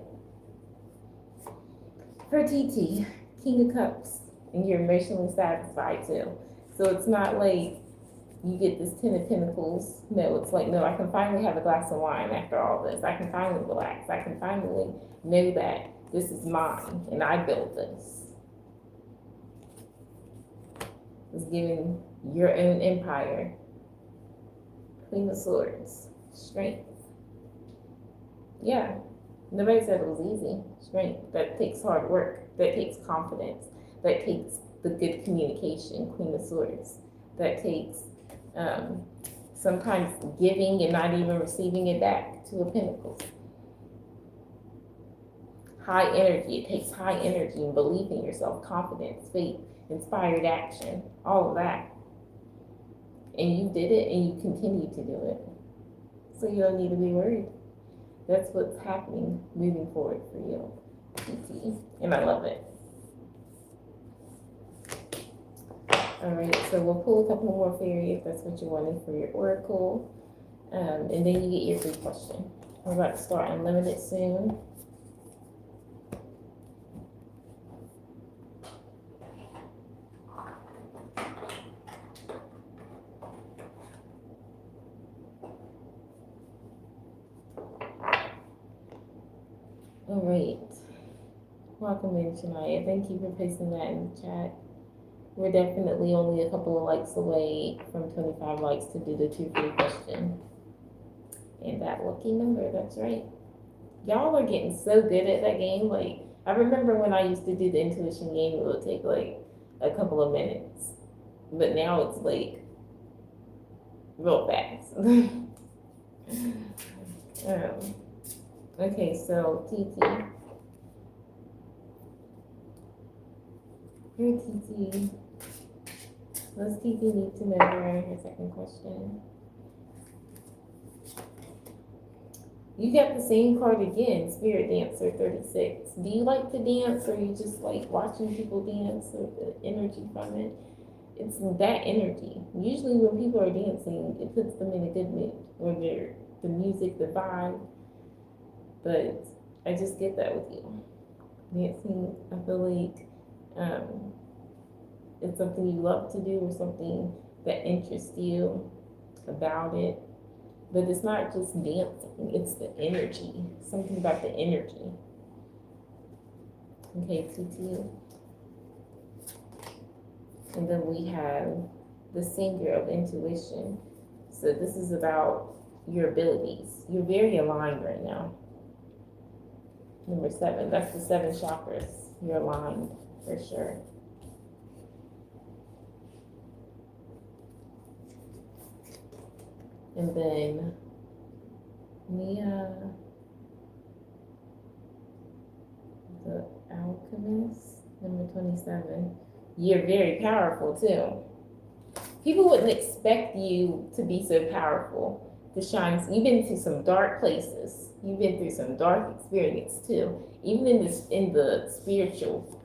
Speaker 1: For TT, King of Cups, and you're emotionally satisfied too. So it's not like you get this 10 of Pentacles. No, it's like, no, I can finally have a glass of wine after all this. I can finally relax. I can finally know that this is mine and I built this. It's giving your own empire. Queen of Swords, strength. Yeah, nobody said it was easy. Strength, that takes hard work. That takes confidence. That takes the good communication, Queen of Swords. That takes sometimes giving and not even receiving it back, 2 of Pentacles. High energy, it takes high energy and belief in yourself, confidence, faith, inspired action, all of that. And you did it and you continue to do it. So you don't need to be worried. That's what's happening moving forward for you, TT. And I love it. All right, so we'll pull a couple more fairy if that's what you wanted for your oracle. And then you get your free question. We're about to start Unlimited soon. All right. Welcome in, Shania. Thank you for pasting that in the chat. We're definitely only a couple of likes away from 25 likes to do the 2 free question. And that lucky number, that's right. Y'all are getting so good at that game. Like, I remember when I used to do the intuition game, it would take like a couple of minutes. But now it's like real fast. Okay, so TT. Here, TT. What's TT need to know for her second question? You got the same card again, Spirit Dancer 36. Do you like to dance, or you just like watching people dance, or the energy from it? It's that energy. Usually when people are dancing, it puts them in a good mood, or the music, the vibe. But I just get that with you. Dancing, I feel like it's something you love to do, or something that interests you about it. But it's not just dancing, it's the energy. Something about the energy. Okay, TT. And then we have the singer of intuition. So this is about your abilities. You're very aligned right now. Number 7, that's the 7 chakras. You're aligned for sure. And then Mia, the alchemist, number 27. You're very powerful too. People wouldn't expect you to be so powerful, to shine. You've been through some dark places. You've been through some dark experience too. Even in the spiritual,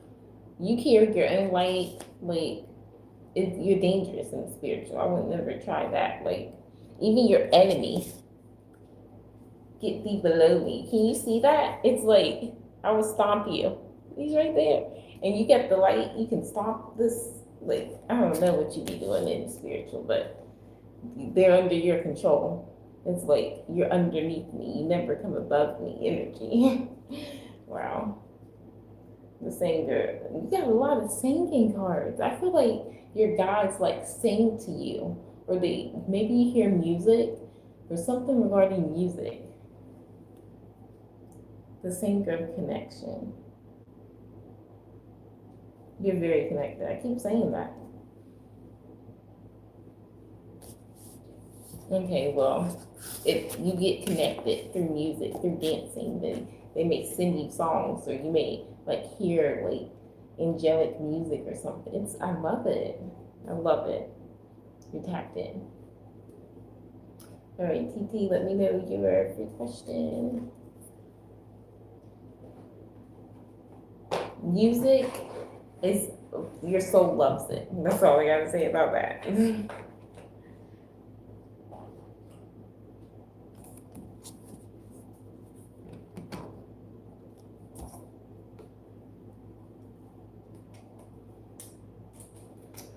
Speaker 1: you carry your own light. Like you're dangerous in the spiritual. I would never try that. Like even your enemy, get thee below me. Can you see that? It's like I will stomp you. He's right there, and you get the light. You can stomp this. Like I don't know what you be doing in the spiritual, but they're under your control. It's like you're underneath me. You never come above me. Energy. Wow. The singer. You got a lot of singing cards. I feel like your guides like sing to you, or they maybe you hear music or something regarding music. The singer of connection. You're very connected. I keep saying that. Okay, well, if you get connected through music, through dancing, then they may send you songs, or you may like hear like angelic music or something. I love it. I love it. You're tapped in. All right, TT, let me know your free question. Music is, your soul loves it. That's all I gotta say about that.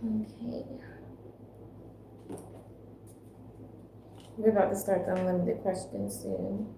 Speaker 1: Okay. We're about to start the unlimited questions soon.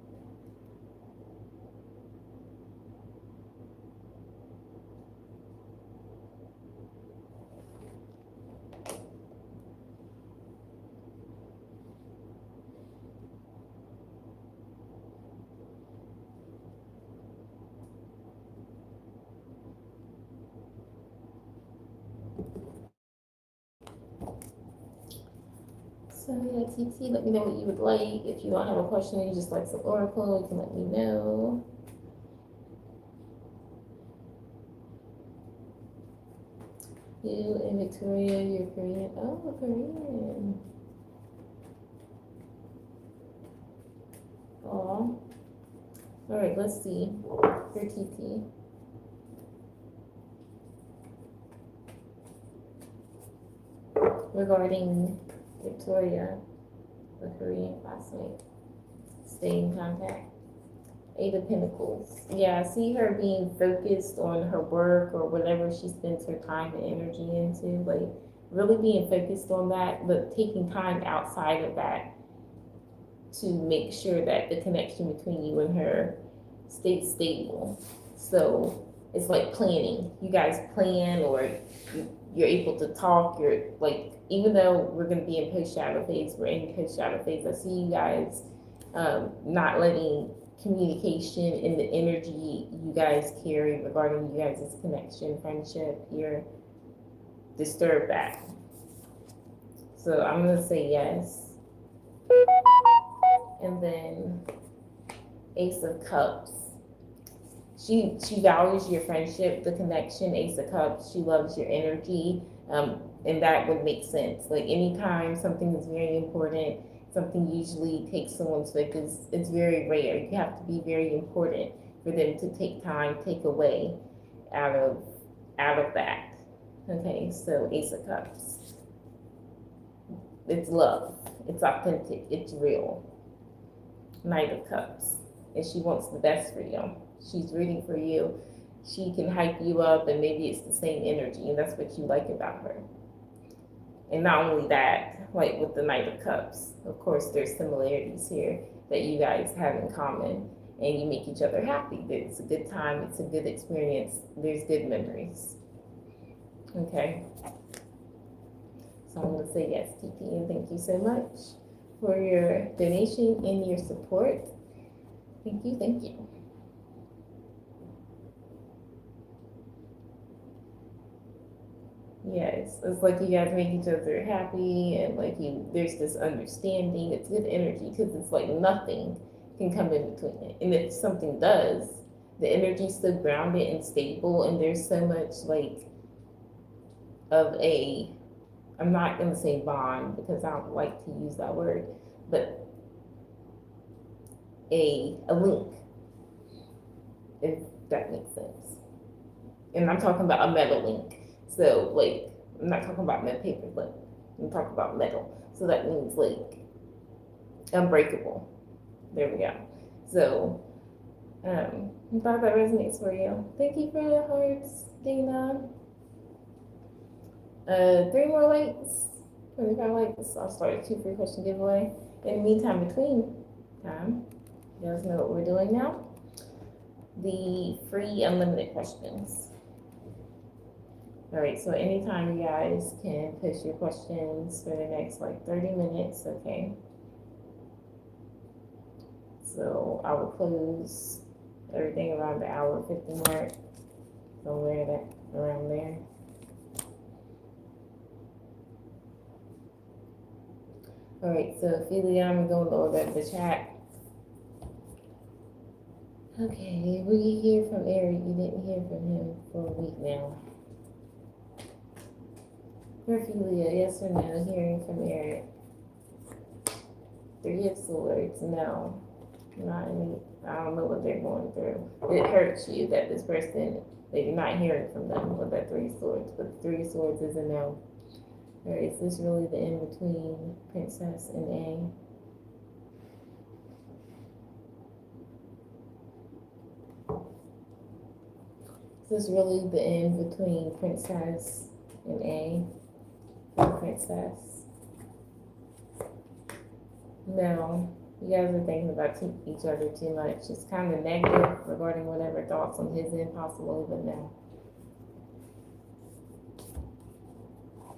Speaker 1: So yeah, TT, let me know what you would like. If you don't have a question and you just like some oracle, you can let me know. You and Victoria, you're Korean. Oh, Korean. Aw. All right, let's see. Your TT. Regarding Victoria, the Korean classmate, stay in contact. 8 of Pentacles. Yeah, I see her being focused on her work or whatever she spends her time and energy into, like really being focused on that, but taking time outside of that to make sure that the connection between you and her stays stable. So it's like planning. You guys plan, or you're able to talk. You're like, even though we're going to be in post-shadow phase, we're in post-shadow phase. I see you guys not letting communication and the energy you guys carry regarding you guys' connection, friendship here, disturb that. So I'm going to say yes. And then Ace of Cups. She values your friendship, the connection. Ace of Cups, she loves your energy, and that would make sense. Like anytime something is very important, something usually takes someone's focus. It's very rare. You have to be very important for them to take time, take away out of that. Okay, so Ace of Cups. It's love. It's authentic. It's real. Knight of Cups. And she wants the best for you. She's rooting for you. She can hype you up, and maybe it's the same energy, and that's what you like about her. And not only that, like with the Knight of Cups, of course, there's similarities here that you guys have in common. and you make each other happy. It's a good time, it's a good experience, there's good memories. Okay. So I'm going to say yes, Kiki, and thank you so much for your donation and your support. Thank you, thank you. Yes, it's like you guys make each other happy, and like there's this understanding. It's good energy because it's like nothing can come in between it. And if something does, the energy's still grounded and stable, and there's so much like of a, I'm not gonna say bond because I don't like to use that word, but a link, if that makes sense. And I'm talking about a metal link. So like, I'm not talking about metal paper, but I'm talking about metal. So that means like unbreakable. There we go. So I thought that resonates for you. Thank you for the hearts, Dana. 3 more likes. 25 likes. I'll start a 2 free question giveaway. In the meantime, between time, you guys know what we're doing now. The free unlimited questions. All right, so anytime you guys can push your questions for the next like 30 minutes, okay? So I will close everything around the hour 50 mark, somewhere around there. All right, so Ophelia, I'm going to load up the chat. Okay, we hear from Eric. You didn't hear from him for a week now. Ophelia, yes or no? Hearing from Eric. 3 of Swords, no. Not any, I don't know what they're going through. It hurts you that this person, that you're not hearing from them with that 3 of Swords, but 3 of Swords is a no. All right, is this really the in-between Princess and A? Is this really the in-between Princess and A? For Princess? No. You guys are thinking about each other too much. It's kind of negative regarding whatever thoughts on his end possibly, but no.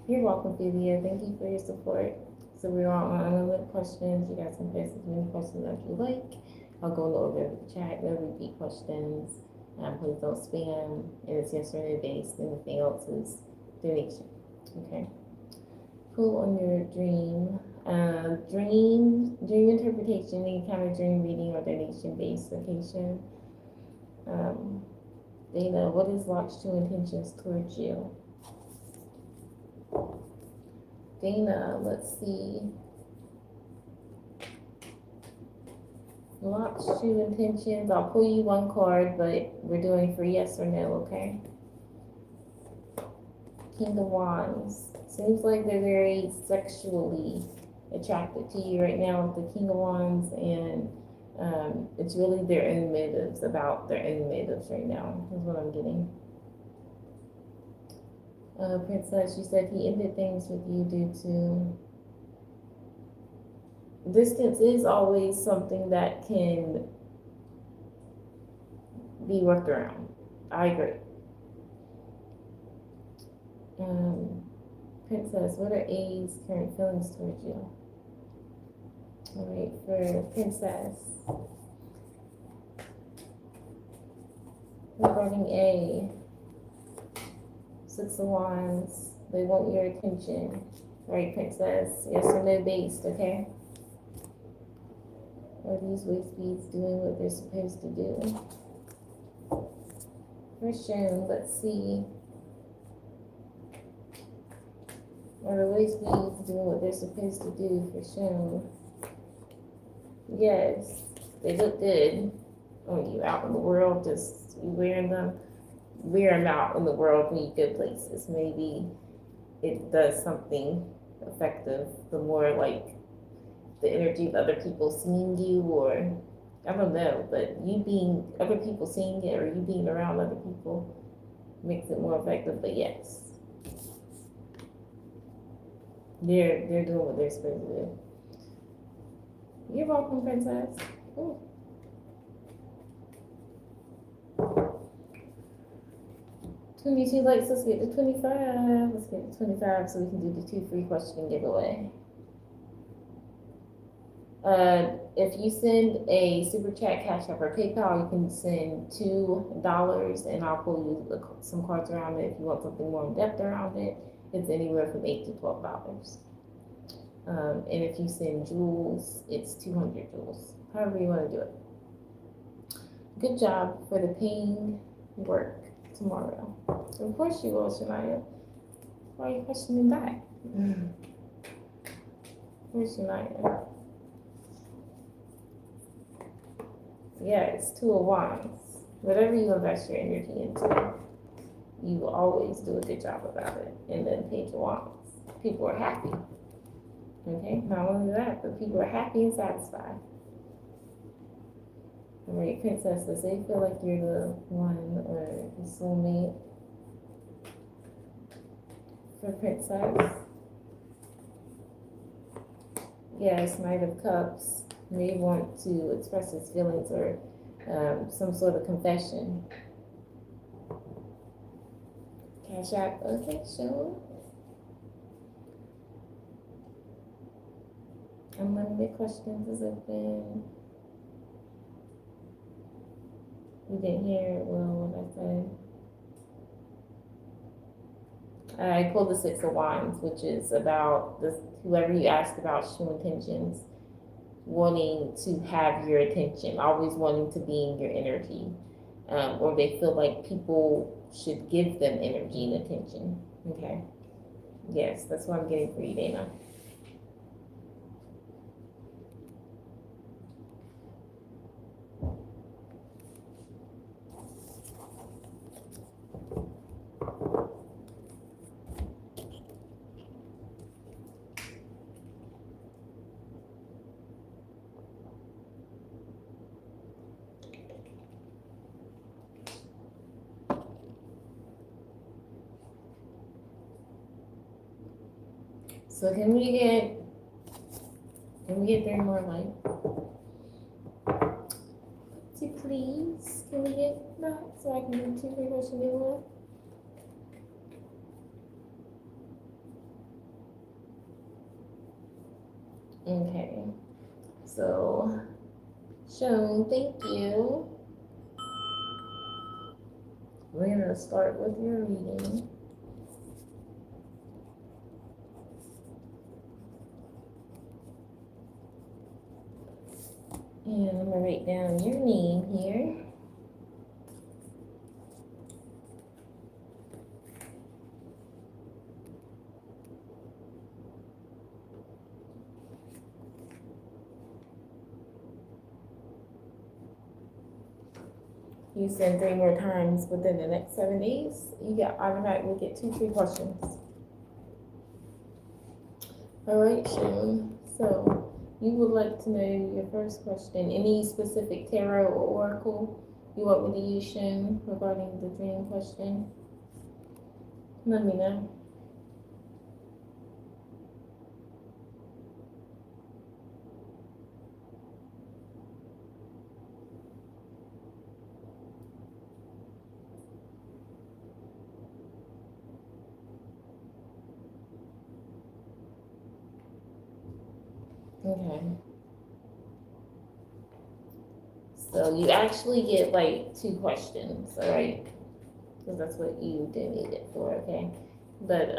Speaker 1: You're welcome, Philia. Thank you for your support. So we're on unlimited questions. You guys can ask as many questions as you like. I'll go over the chat, no repeat questions. Please don't spam. And it's yes or no based. Anything else is donation. Okay. Cool on your dream. Dream interpretation, any kind of dream reading or donation based location. Dana, what is Locke's true intentions towards you? Dana, let's see. Locke's true intentions. I'll pull you 1 card, but we're doing for yes or no, okay? King of Wands. Seems like they're very sexually attracted to you right now with the King of Wands, and it's really their own motives, about their own motives right now, is what I'm getting. Princess, you said he ended things with you due to distance is always something that can be worked around. I agree. Princess, what are A's current feelings towards you? All right, for Princess. Regarding A, 6 of Wands, they want your attention. All right, Princess, yes or no based, okay? Are these waist beads doing what they're supposed to do? For Shun, let's see. Are the waist beads doing what they're supposed to do for Shun? Yes, they look good on you out in the world, just you wearing them. Wear them out in the world when you go places. Maybe it does something effective. The more like the energy of other people seeing you, or I don't know, but you being other people seeing it, or you being around other people makes it more effective. But yes, they're doing what they're supposed to do. You're welcome, Princess. Ooh. 22 likes, let's get to 25. Let's get to 25 so we can do the 2 free question giveaway. If you send a super chat, Cash App, or PayPal, you can send $2 and I'll pull you some cards around it. If you want something more in depth around it, it's anywhere from $8 to $12. And if you send jewels, it's 200 jewels. However you want to do it. Good job for the paying work tomorrow. Of course you will, Shania. Why are you questioning back? Where's Shania? Yeah, it's 2 of Wands. Whatever you invest your energy into, you will always do a good job about it. And then Page of Wands. People are happy. Okay, not only that, but people are happy and satisfied. All right, Princess, does they feel like you're the one or the soulmate for Princess? Yes, Knight of Cups may want to express his feelings or some sort of confession. Cash App, okay, sure. Unlimited questions is open. You didn't hear well what I said. I pulled the 6 of Wands, which is about this, whoever you asked about true intentions, wanting to have your attention, always wanting to be in your energy, or they feel like people should give them energy and attention. Okay. Yes, that's what I'm getting for you, Dana. So can we get 3 more light? Please, can we get that so I can do 2 free question giveaway? Okay, so Sean, thank you. We're gonna start with your reading. And I'm gonna write down your name here. You send 3 more times within the next 7 days, you get automatically get 2 free questions. All right, Sean. So you would like to know your first question. Any specific tarot or oracle you want me to use, Sean, regarding the dream question? Let me know. Okay. So you actually get like 2 questions, all right? Because that's what you did need it for, okay? But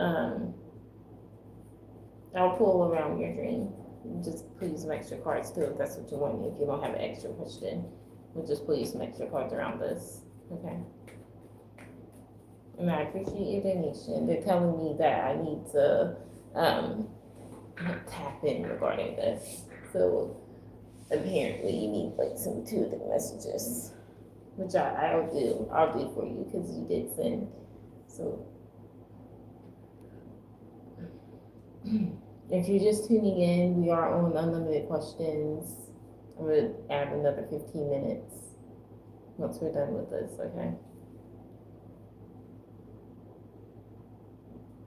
Speaker 1: I'll pull around your dream. Just pull you some extra cards too if that's what you want. If you don't have an extra question, we'll just pull you some extra cards around this, okay? And I appreciate your donation. They're telling me that I need to tap in regarding this. So apparently you need like some intuitive messages, which I'll do for you because you did send. So if you're just tuning in, we are on unlimited questions. I'm gonna add another 15 minutes once we're done with this, okay?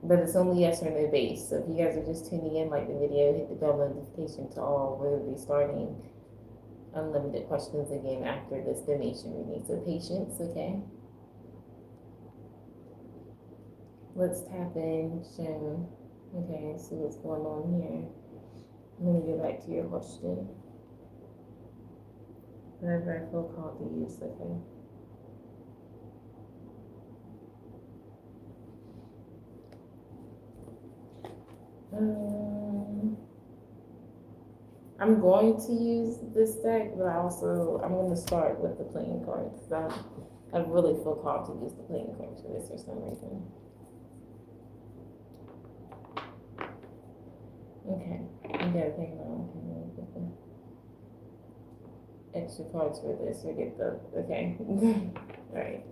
Speaker 1: But it's only yes or no based. So if you guys are just tuning in, like the video, hit the bell notification to all. We'll be starting unlimited questions again after this donation reading. So patience, okay? Let's tap in, Shem. Okay, see what's going on here. I'm gonna get back to your question. Whatever I feel called to use, okay. I'm going to use this deck, but I'm going to start with the playing cards. I really feel called to use the playing cards for this for some reason. Okay, you gotta think about extra cards for this or get the, okay. All right.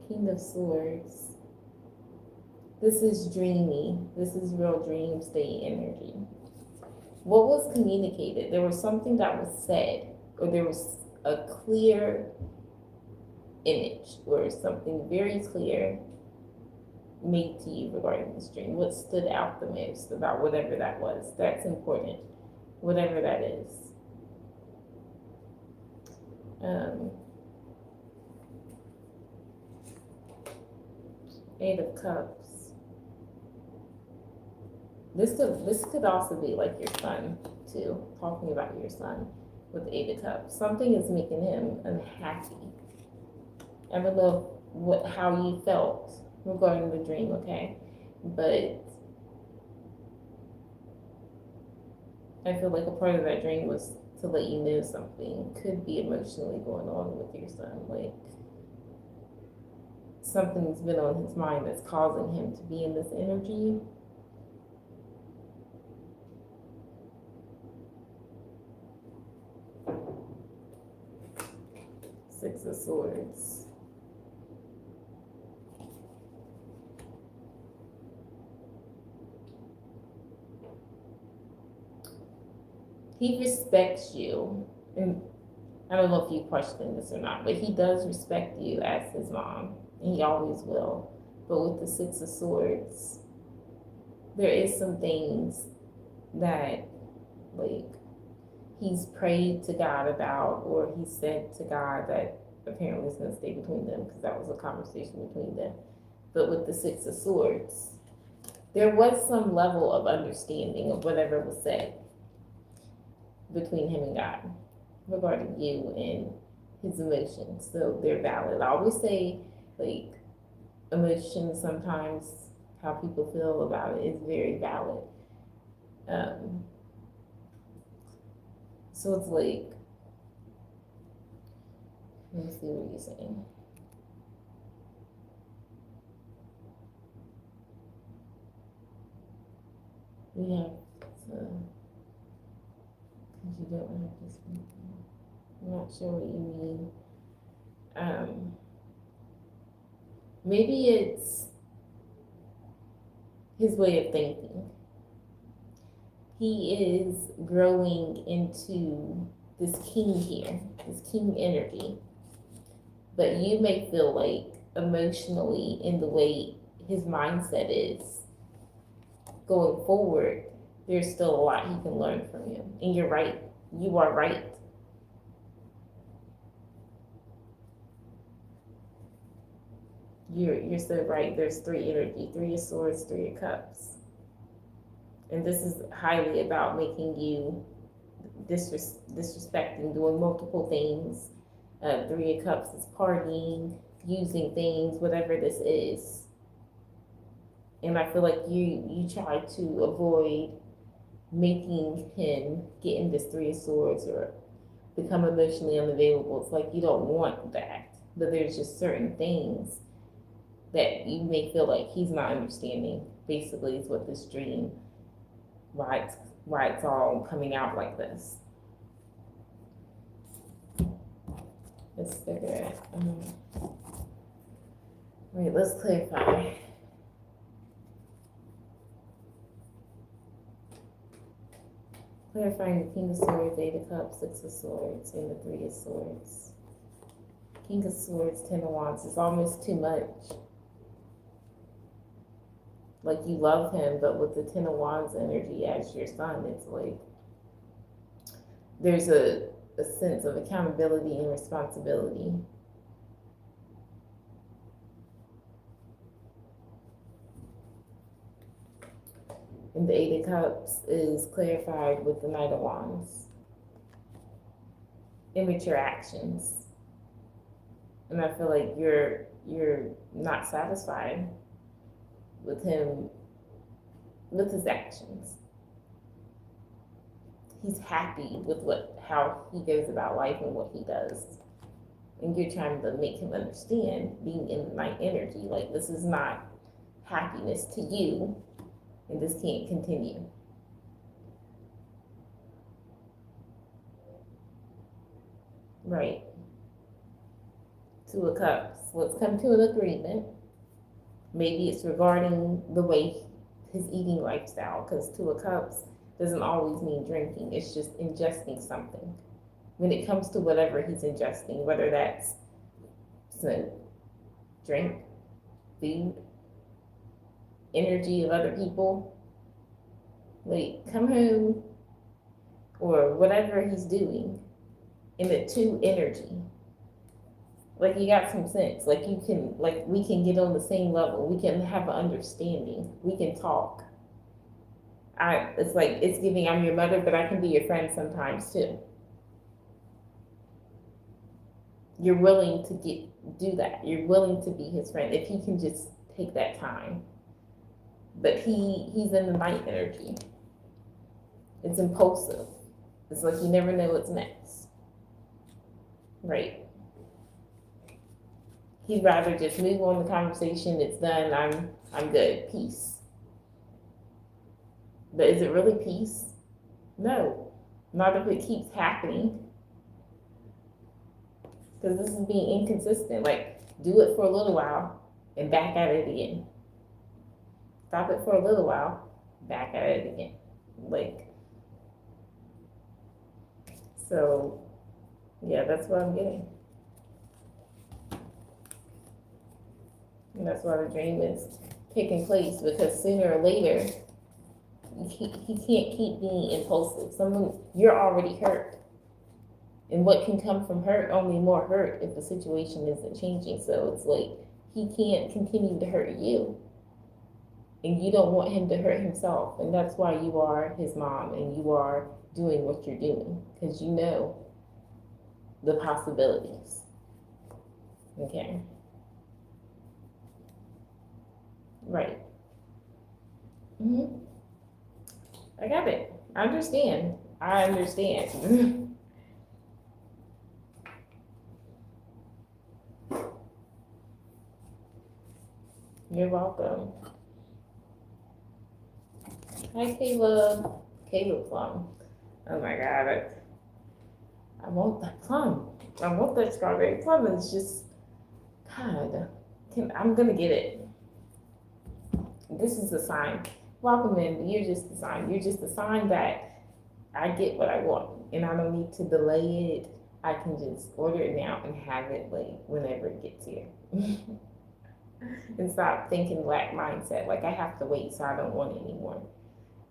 Speaker 1: King of Swords. This is dreamy. This is real dream state energy. What was communicated? There was something that was said, or there was a clear image, or something very clear made to you regarding this dream. What stood out the most about whatever that was? That's important. Whatever that is. Eight of Cups. This could also be like your son too, talking about your son with the Eight of Cups. Something is making him unhappy. I don't know how you felt regarding the dream, okay? But I feel like a part of that dream was to let you know something could be emotionally going on with your son. Like, something's been on his mind that's causing him to be in this energy. Six of Swords. He respects you, and I don't know if you question this or not, but he does respect you as his mom, and he always will. But with the Six of Swords, there is some things that, like, he's prayed to God about, or he said to God that apparently is going to stay between them, because that was a conversation between them. But with the Six of Swords, there was some level of understanding of whatever was said between him and God regarding you and his emotions. So they're valid. I always say, like, emotions sometimes, how people feel about it is very valid. So it's like, let me see what you're saying. We have to, because you don't have this one. I'm not sure what you mean. Maybe it's his way of thinking. He is growing into this king here, this king energy. But you may feel like emotionally, in the way his mindset is going forward, there's still a lot he can learn from you. And you're right. You are right. You're so right. There's three energy, Three of Swords, Three of Cups. And this is highly about making you disrespecting, doing multiple things. Three of Cups is partying, using things, whatever this is. And I feel like you try to avoid making him get in this Three of Swords or become emotionally unavailable. It's like you don't want that. But there's just certain things that you may feel like he's not understanding, basically, is what this dream, why it's all coming out like this. Let's figure it. Wait, let's clarify. Clarifying the King of Swords, Eight of Cups, Six of Swords, and the Three of Swords. King of Swords, Ten of Wands is almost too much. Like, you love him, but with the Ten of Wands energy as your son, it's like there's a sense of accountability and responsibility. And the Eight of Cups is clarified with the Knight of Wands. Immature actions. And I feel like you're not satisfied with him, with his actions. He's happy with how he goes about life and what he does. And you're trying to make him understand, being in the night energy, like this is not happiness to you, and this can't continue. Right. Two of Cups. Let's come to an agreement. Maybe it's regarding the way his eating lifestyle, because Two of Cups doesn't always mean drinking. It's just ingesting something. When it comes to whatever he's ingesting, whether that's smoke, drink, food, energy of other people, like come home, or whatever he's doing, in the two energy. Like you got some sense, like you can, like we can get on the same level, we can have an understanding, we can talk. It's like, it's giving, I'm your mother, but I can be your friend sometimes too. You're willing to do that. You're willing to be his friend if he can just take that time. But he's in the night energy. It's impulsive. It's like you never know what's next. Right. He'd rather just move on the conversation. It's done. I'm good. Peace. But is it really peace? No. Not if it keeps happening. Because this is being inconsistent. Like, do it for a little while and back at it again. Stop it for a little while, back at it again. Like, so, yeah, that's what I'm getting. And that's why the dream is taking place, because sooner or later, he can't keep being impulsive. You're already hurt. And what can come from hurt? Only more hurt if the situation isn't changing. So it's like, he can't continue to hurt you. And you don't want him to hurt himself. And that's why you are his mom and you are doing what you're doing. Because you know the possibilities. Okay. Right. I got it. I understand. You're welcome. Hi, Caleb. Caleb Plum. Oh my God. I want that plum. I want that strawberry plum. It's just, God, I'm going to get it. This is a sign. Welcome in. You're just a sign. You're just a sign that I get what I want. And I don't need to delay it. I can just order it now and have it like whenever it gets here. And stop thinking lack mindset. Like I have to wait, so I don't want it anymore.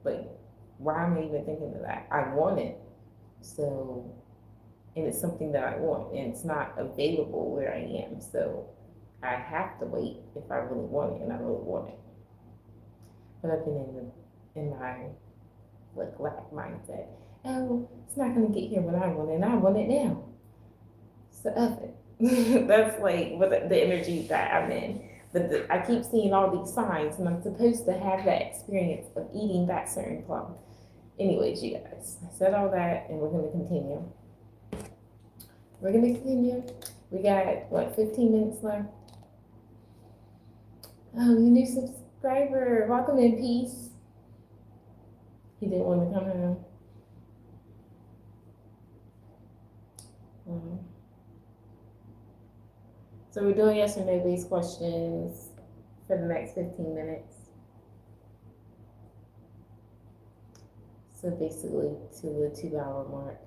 Speaker 1: Like, why am I even thinking of that? I want it. So, and it's something that I want, and it's not available where I am. So I have to wait if I really want it, and I really want it. But I've been in my like lack mindset. Oh, it's not gonna get here when I want it, and I want it now. So F it. That's like what the energy that I'm in. But I keep seeing all these signs, and I'm supposed to have that experience of eating that certain plum. Anyways, you guys, I said all that, and we're gonna continue. We got, what, 15 minutes left? Oh, you new subscriber. Welcome in, Peace. He didn't want to come home. So we're doing yes or no based questions for the next 15 minutes. So basically to the 2-hour mark.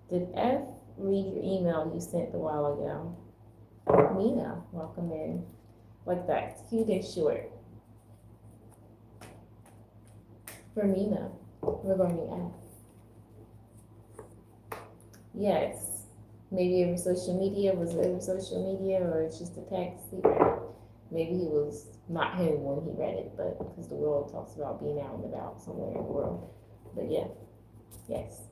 Speaker 1: Did F read your email you sent a while ago? Mina, welcome in. Like that, cute and short. For Mina. regarding yes. Maybe over social media, was it over social media, or it's just a text he read? Maybe he was not home when he read it, but because the world talks about being out and about somewhere in the world. But yeah, yes.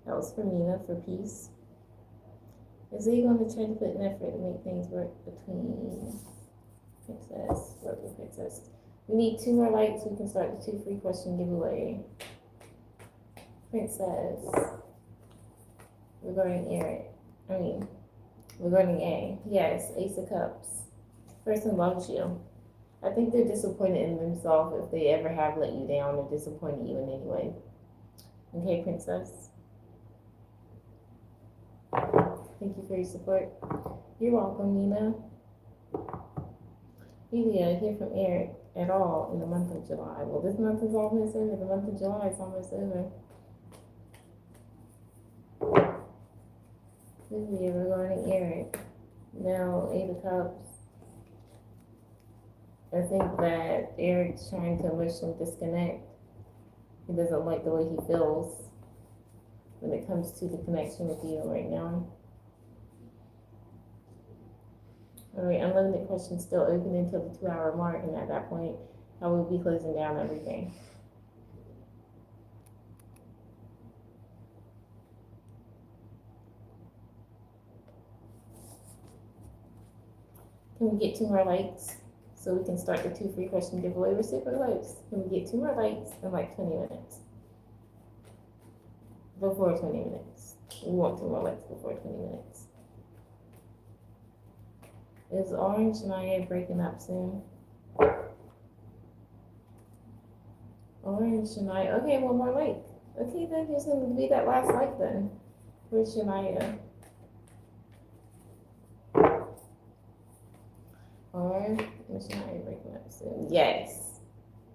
Speaker 1: That was for Mina, for peace. Is he going to try to put an effort to make things work between Princess, work with Princess? We need 2 more likes so we can start the 2 free question giveaway. Princess, regarding Eric, regarding A. Yes, Ace of Cups. Person loves you. I think they're disappointed in themselves if they ever have let you down or disappointed you in any way. Okay, Princess? Thank you for your support. You're welcome, Nina. Julia, hear from Eric at all in the month of July. Well, this month is almost over. The month of July is almost over. Julia, regarding Eric. Now, 8 of Cups. I think that Eric's trying to emotionally disconnect. He doesn't like the way he feels when it comes to the connection with you right now. All right, unlimited questions still open until the 2-hour mark, and at that point, I will be closing down everything. Can we get 2 more likes so we can start the 2 free question giveaway? We're super close. Can we get 2 more likes in like 20 minutes? Before 20 minutes. We want 2 more likes before 20 minutes. Is Orange and I breaking up soon? Orange and I, okay, 1 more like. Okay, then here's going to be that last like then. Where's Shania? Orange and Shania breaking up soon. Yes.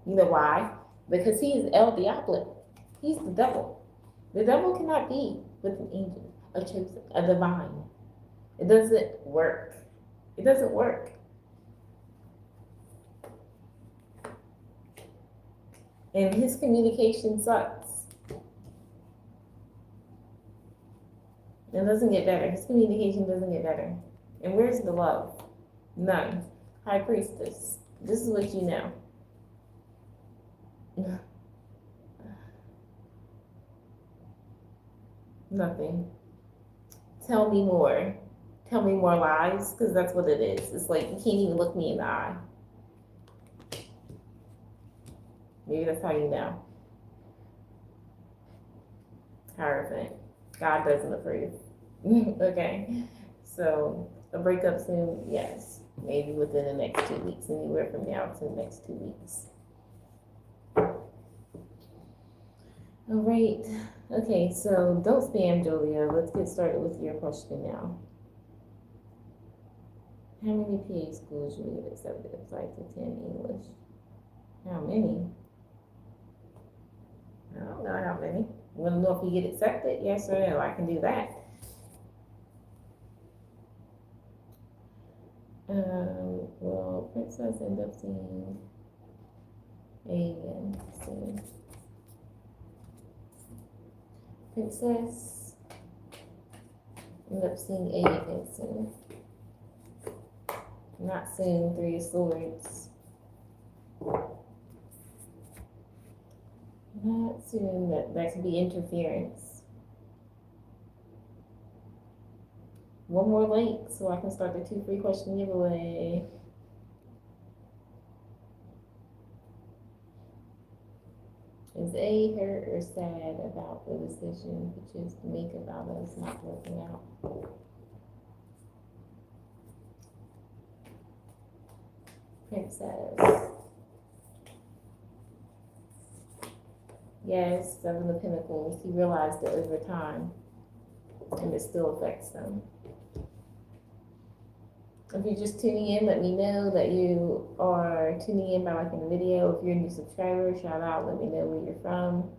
Speaker 1: You know why? Because he is El Diablo. He's the devil. The devil cannot be with an angel, a chosen, a divine. It doesn't work. It doesn't work. And his communication sucks. It doesn't get better. His communication doesn't get better. And where's the love? None. High Priestess. This is what you know. Nothing. Tell me more. Tell me more lies, because that's what it is. It's like you can't even look me in the eye. Maybe that's how you know. Hierophant. God doesn't approve. Okay. So a breakup soon, yes. Maybe within the next 2 weeks, anywhere from now to the next 2 weeks. All right. Okay, so don't spam, Julia. Let's get started with your question now. How many PA schools should we get accepted? 5 to 10 English. How many? I don't know how many. You want to know if you get accepted? Yes or no? I can do that. Well, Princess ended up seeing A again soon. Princess ended up seeing A again soon. Not soon, 3 of Swords. Not soon, that could be interference. 1 more like so I can start the 2 free question giveaway. Is A hurt or sad about the decision you chose to make about us not working out? Princess. Yes, 7 of Pentacles. He realized it over time, and it still affects them. If you're just tuning in, let me know that you are tuning in by liking the video. If you're a new subscriber, shout out, let me know where you're from.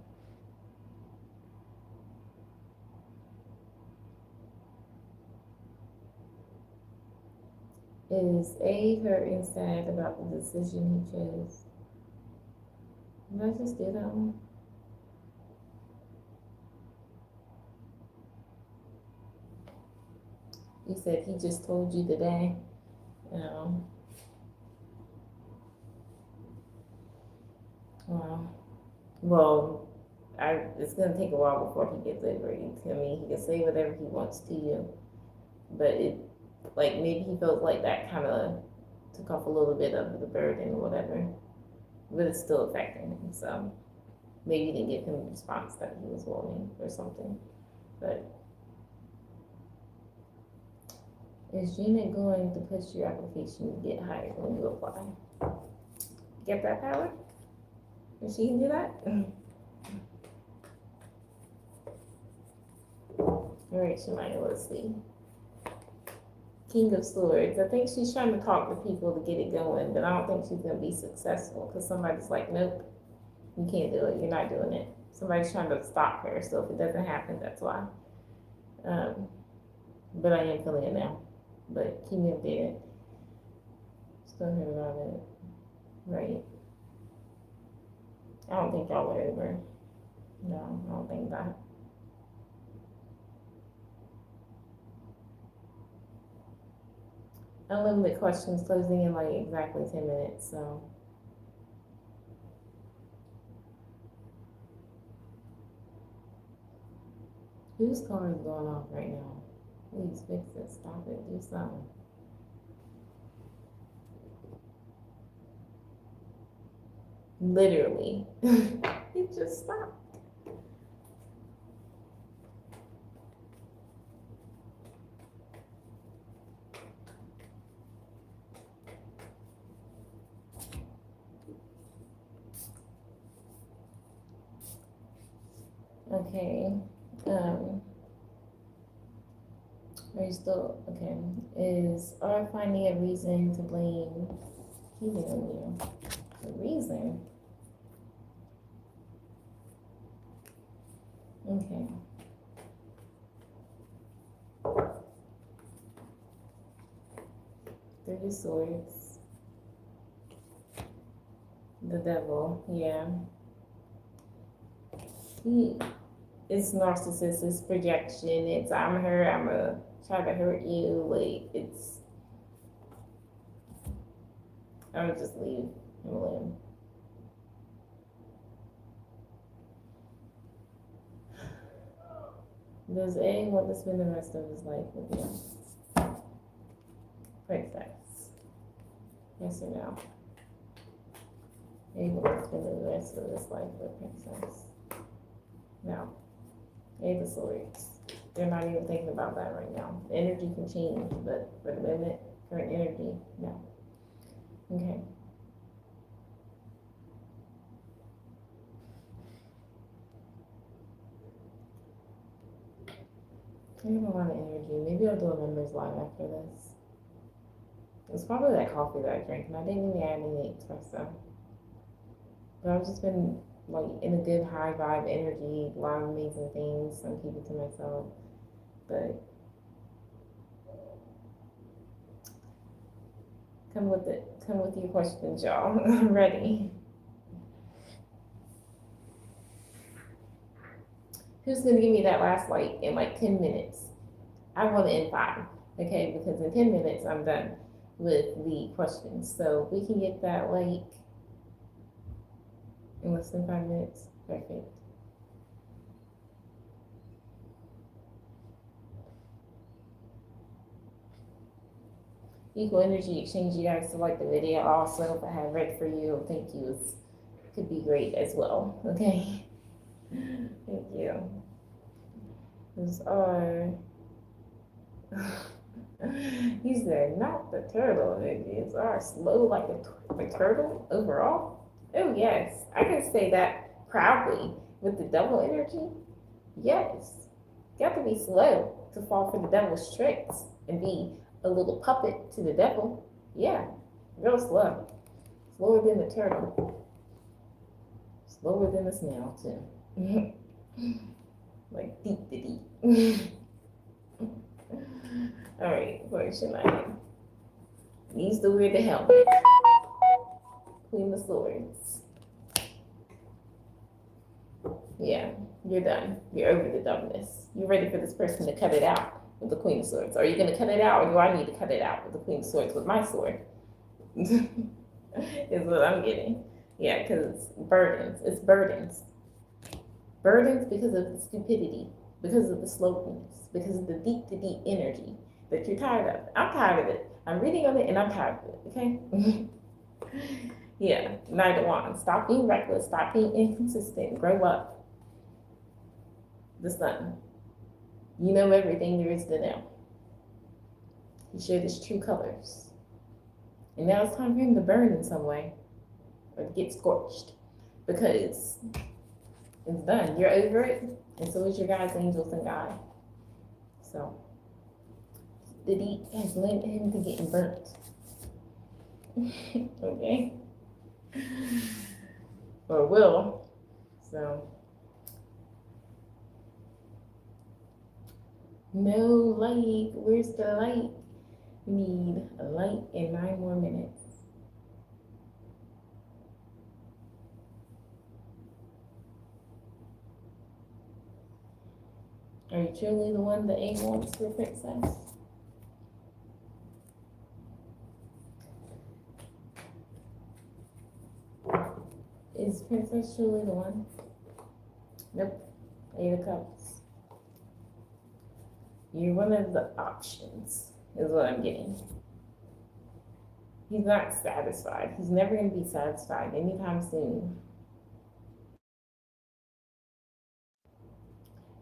Speaker 1: Is A hurt and sad about the decision he chose? Did I just do that one? You said he just told you today. Wow. Well, it's gonna take a while before he gets over it. I mean, he can say whatever he wants to you, but it, like, maybe he feels like that kind of took off a little bit of the burden or whatever, but it's still affecting him. So maybe you didn't give him the response that he was wanting or something. But is Gina going to push your application to get hired when you apply? Get that power? And she can do that? Alright, Shemaya, let's see. King of Swords. I think she's trying to talk to people to get it going, but I don't think she's going to be successful because somebody's like, nope, you can't do it. You're not doing it. Somebody's trying to stop her, so if it doesn't happen, that's why. But I am feeling it now. But keep me updated. Still heard about it. Right. I don't think y'all are over. No, I don't think that. Unlimited questions closing in like exactly 10 minutes, so. Whose car is going off right now? Please fix it, stop it, do something. Literally. It just stopped. Okay. Are you still okay? Is R finding a reason to blame healing on you? A reason? Okay. Three of Swords. The Devil, yeah. It's narcissist, it's projection, it's I'm her, I'm gonna try to hurt you, like I would just leave him alone. Does A want to spend the rest of his life with you? Princess. Yes or no? A wants to spend the rest of his life with Princess. No. A the Swords. They're not even thinking about that right now. The energy can change, but for the moment, current energy, no. Okay. I have a lot of energy. Maybe I'll do a members live after this. It's probably that coffee that I drank, and I didn't even add any espresso. But I've just been like in a good high vibe energy, a lot of amazing things. I'm keeping to myself, but come with it. Come with your questions, y'all. I'm ready. Who's gonna give me that last light in like 10 minutes? I want it in 5, okay? Because in 10 minutes I'm done with the questions. So we can get that like in less than 5 minutes. Perfect. Equal energy exchange, you guys to like the video also. If I had read for you, thank you. It could be great as well. Okay. Thank you. Those are. He said, not the turtle energies are slow like a turtle overall. Oh yes, I can say that proudly with the devil energy. Yes, got to be slow to fall for the devil's tricks and be a little puppet to the devil. Yeah, real slow. Slower than the turtle. Slower than the snail too. Like deep to deep. All right, question 9. Needs to wear the helmet. Queen of Swords. Yeah, you're done. You're over the dumbness. You're ready for this person to cut it out with the Queen of Swords. Are you going to cut it out, or do I need to cut it out with the Queen of Swords with my sword? Is what I'm getting. Yeah, because burdens. It's burdens. Burdens because of the stupidity, because of the slowness, because of the deep to deep energy that you're tired of. I'm tired of it. I'm reading on it and I'm tired of it, okay? Yeah, Knight of Wands. Stop being reckless. Stop being inconsistent. Grow up. The Sun. You know everything there is to know. He showed his true colors. And now it's time for him to burn in some way or to get scorched because it's done. You're over it, and so is your guys, angels, and God. So, the deep has led him to getting burnt. Okay? Or will. So, no light. Where's the light? We need a light in 9 more minutes. Are you truly the one that A wants for Princess? Is Princess truly the one? Nope. 8 of Cups. You're one of the options, is what I'm getting. He's not satisfied. He's never going to be satisfied anytime soon.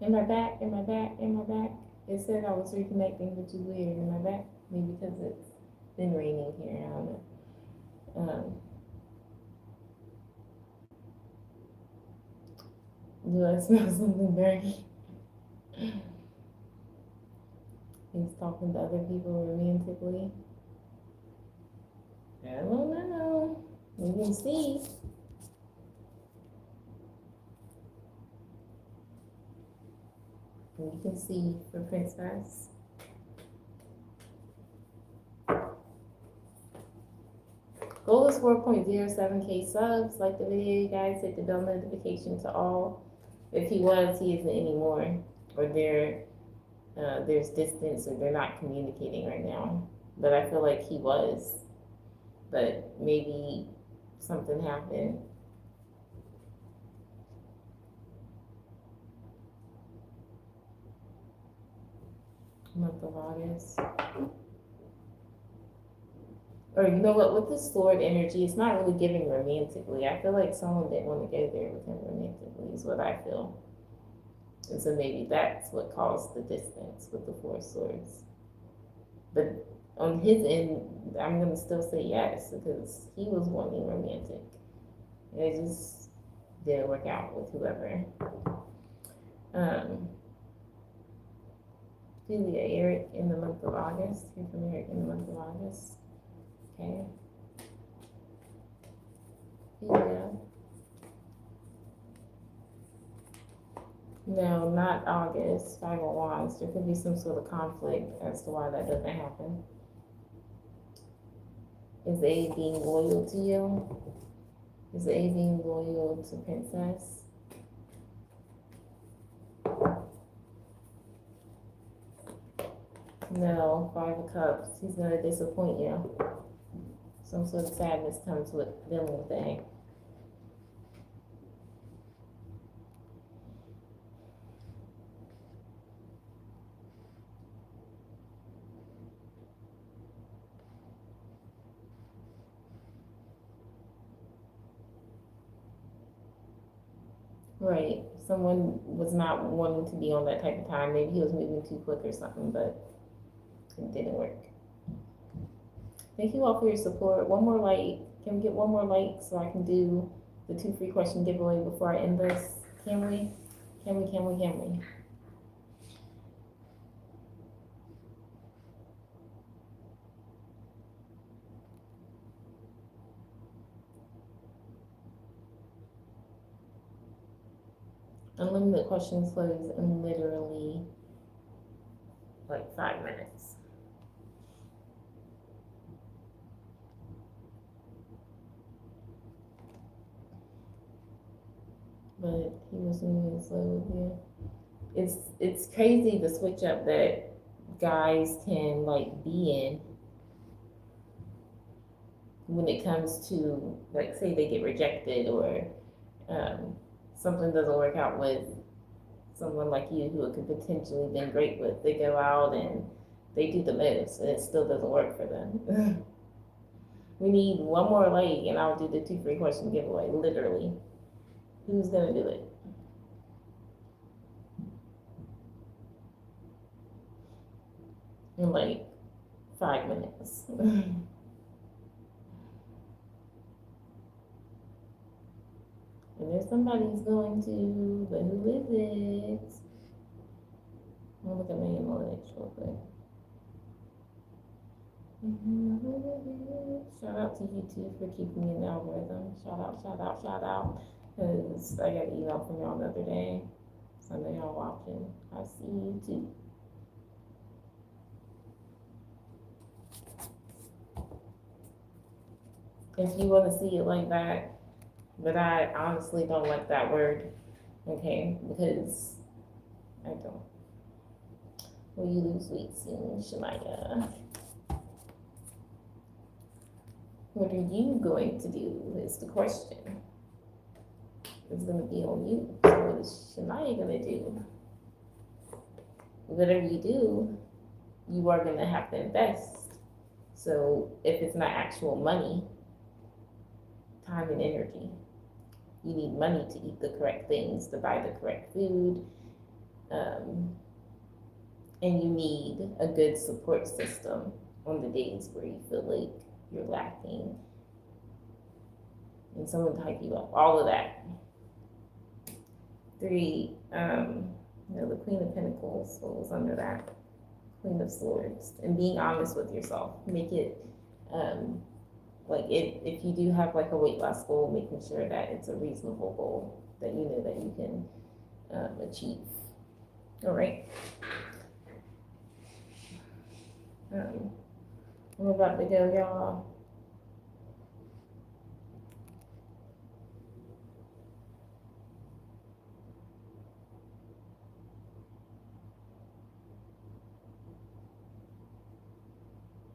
Speaker 1: Am I back? Am I back? Am I back? It said I was reconnecting, which is weird. Am I back? Maybe because it's been raining here. I don't know. Do I smell something dirty? He's talking to other people romantically. I don't know. We can see. You can see for Princess. Goal is 4.07K subs. Like the video, you guys. Hit the bell notification to all. If he was, he isn't anymore. Or there's distance, or they're not communicating right now. But I feel like he was. But maybe something happened. Month of August. Or you know what, with the sword energy, it's not really giving romantically. I feel like someone didn't want to go there with him romantically, is what I feel. And so maybe that's what caused the distance with the 4 swords. But on his end, I'm going to still say yes, because he was wanting romantic. It just didn't work out with whoever. Julia, Eric in the month of August. Hear from Eric in the month of August. Okay. Yeah. No, not August. 5 of Wands. There could be some sort of conflict as to why that doesn't happen. Is A being loyal to you? Is A being loyal to Princess? No, 5 of Cups. He's gonna disappoint you. Some sort of sadness comes with dealing with A. Right. Someone was not wanting to be on that type of time. Maybe he was moving too quick or something, but it didn't work. Thank you all for your support. One more like. Can we get one more like so I can do the 2 free question giveaway before I end this? Can we? Can we? Can we? Can we? Unlimited questions close in literally like 5 minutes. But he was moving slow, yeah. It's crazy the switch up that guys can like be in when it comes to, like, say they get rejected, or something doesn't work out with someone like you who it could potentially been great with. They go out and they do the most and it still doesn't work for them. We need one more leg and I'll do the 2 free question giveaway, literally. Who's gonna do it? In like 5 minutes. And if somebody's going to, but who is it? I'll look at my analytics real quick. Shout out to YouTube for keeping me in the algorithm. Shout out, shout out, shout out. Because I got an email from y'all the other day. So I know y'all watching. I see you too. If you want to see it like that, but I honestly don't like that word, okay? Because I don't. Will you lose weight soon, Shemaya? What are you going to do is the question. It's going to be on you. So what is Shemaya going to do? Whatever you do, you are going to have to invest. So if it's not actual money, time and energy. You need money to eat the correct things, to buy the correct food, and you need a good support system on the days where you feel like you're lacking, and someone to hype you up, all of that. 3, the Queen of Pentacles, what was under that? Queen of Swords, and being honest with yourself. Make it, like if you do have like a weight loss goal, making sure that it's a reasonable goal that you know that you can achieve. All right. I'm about to go, y'all.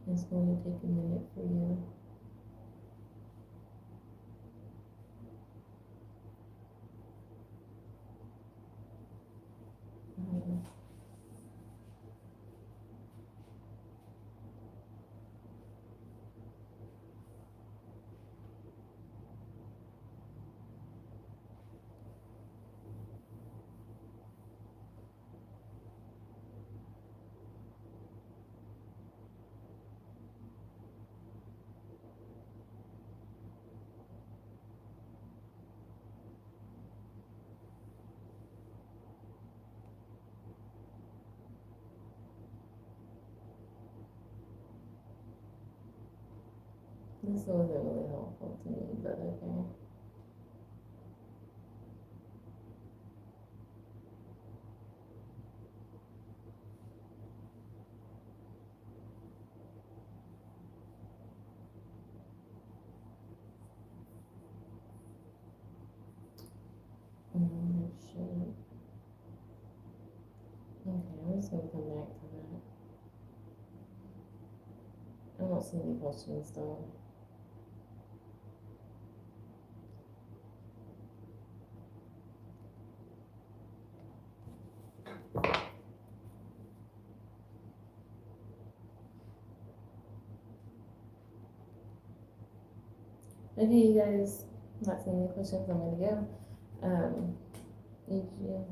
Speaker 1: It's going to take a minute for you. This wasn't really helpful to me, but okay. Shit. Okay, I'm just gonna come back to that. I don't see any questions though. Okay, you guys, not seeing any questions, I'm gonna go. You.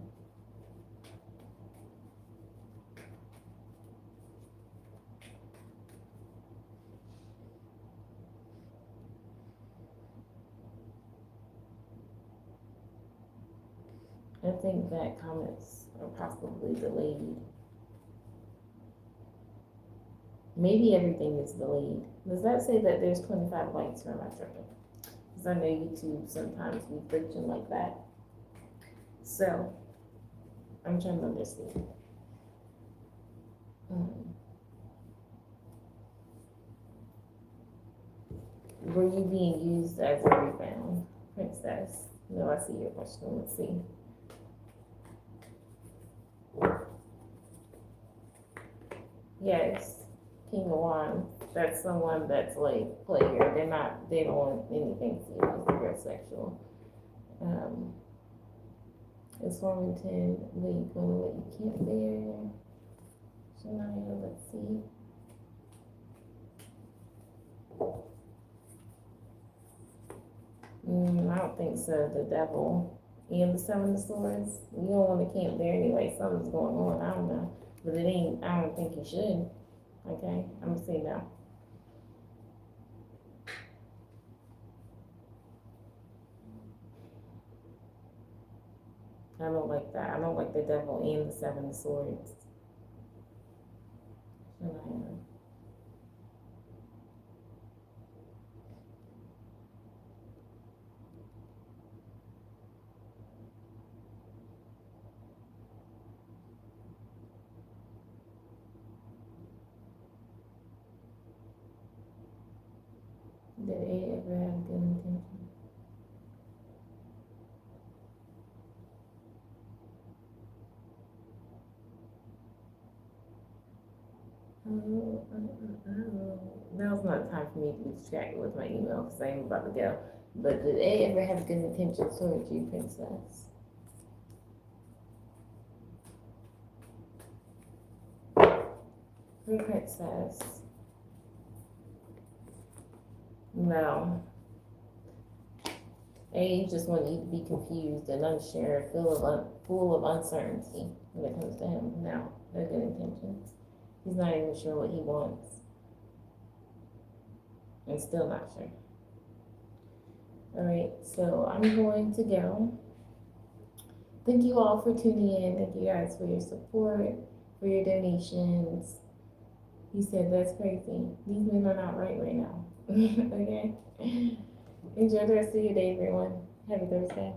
Speaker 1: I think that comments are possibly delayed. Maybe everything is delayed. Does that say that there's 25 likes for my tripping? Because I know YouTube sometimes we glitching like that. So, I'm trying to understand. Were you being used as a rebound, princess? No, I see your question. Let's see. Yes, King of Wands. That's someone that's like player. They don't want anything serious. They're sexual. It's Warmington League on what you can't bear. Shania, let's see. I don't think so. The devil and the Seven of Swords. You don't want to camp there anyway. Something's going on. I don't know. But it ain't, I don't think you should. Okay? I'm gonna say no. I don't like that. I don't like the devil and the Seven of Swords. Shania. Did it ever have good intention? Now's not the time for me to be distracted with my email because I'm about to go. But did they ever have good intentions towards you, Princess? For Princess. No. They just want you to be confused and unsure, full of uncertainty when it comes to him. No, no good intentions. He's not even sure what he wants. And still not sure. Alright, so I'm going to go. Thank you all for tuning in. Thank you guys for your support, for your donations. He said that's crazy. These men are not right now. Okay? Enjoy the rest of your day, everyone. Happy Thursday.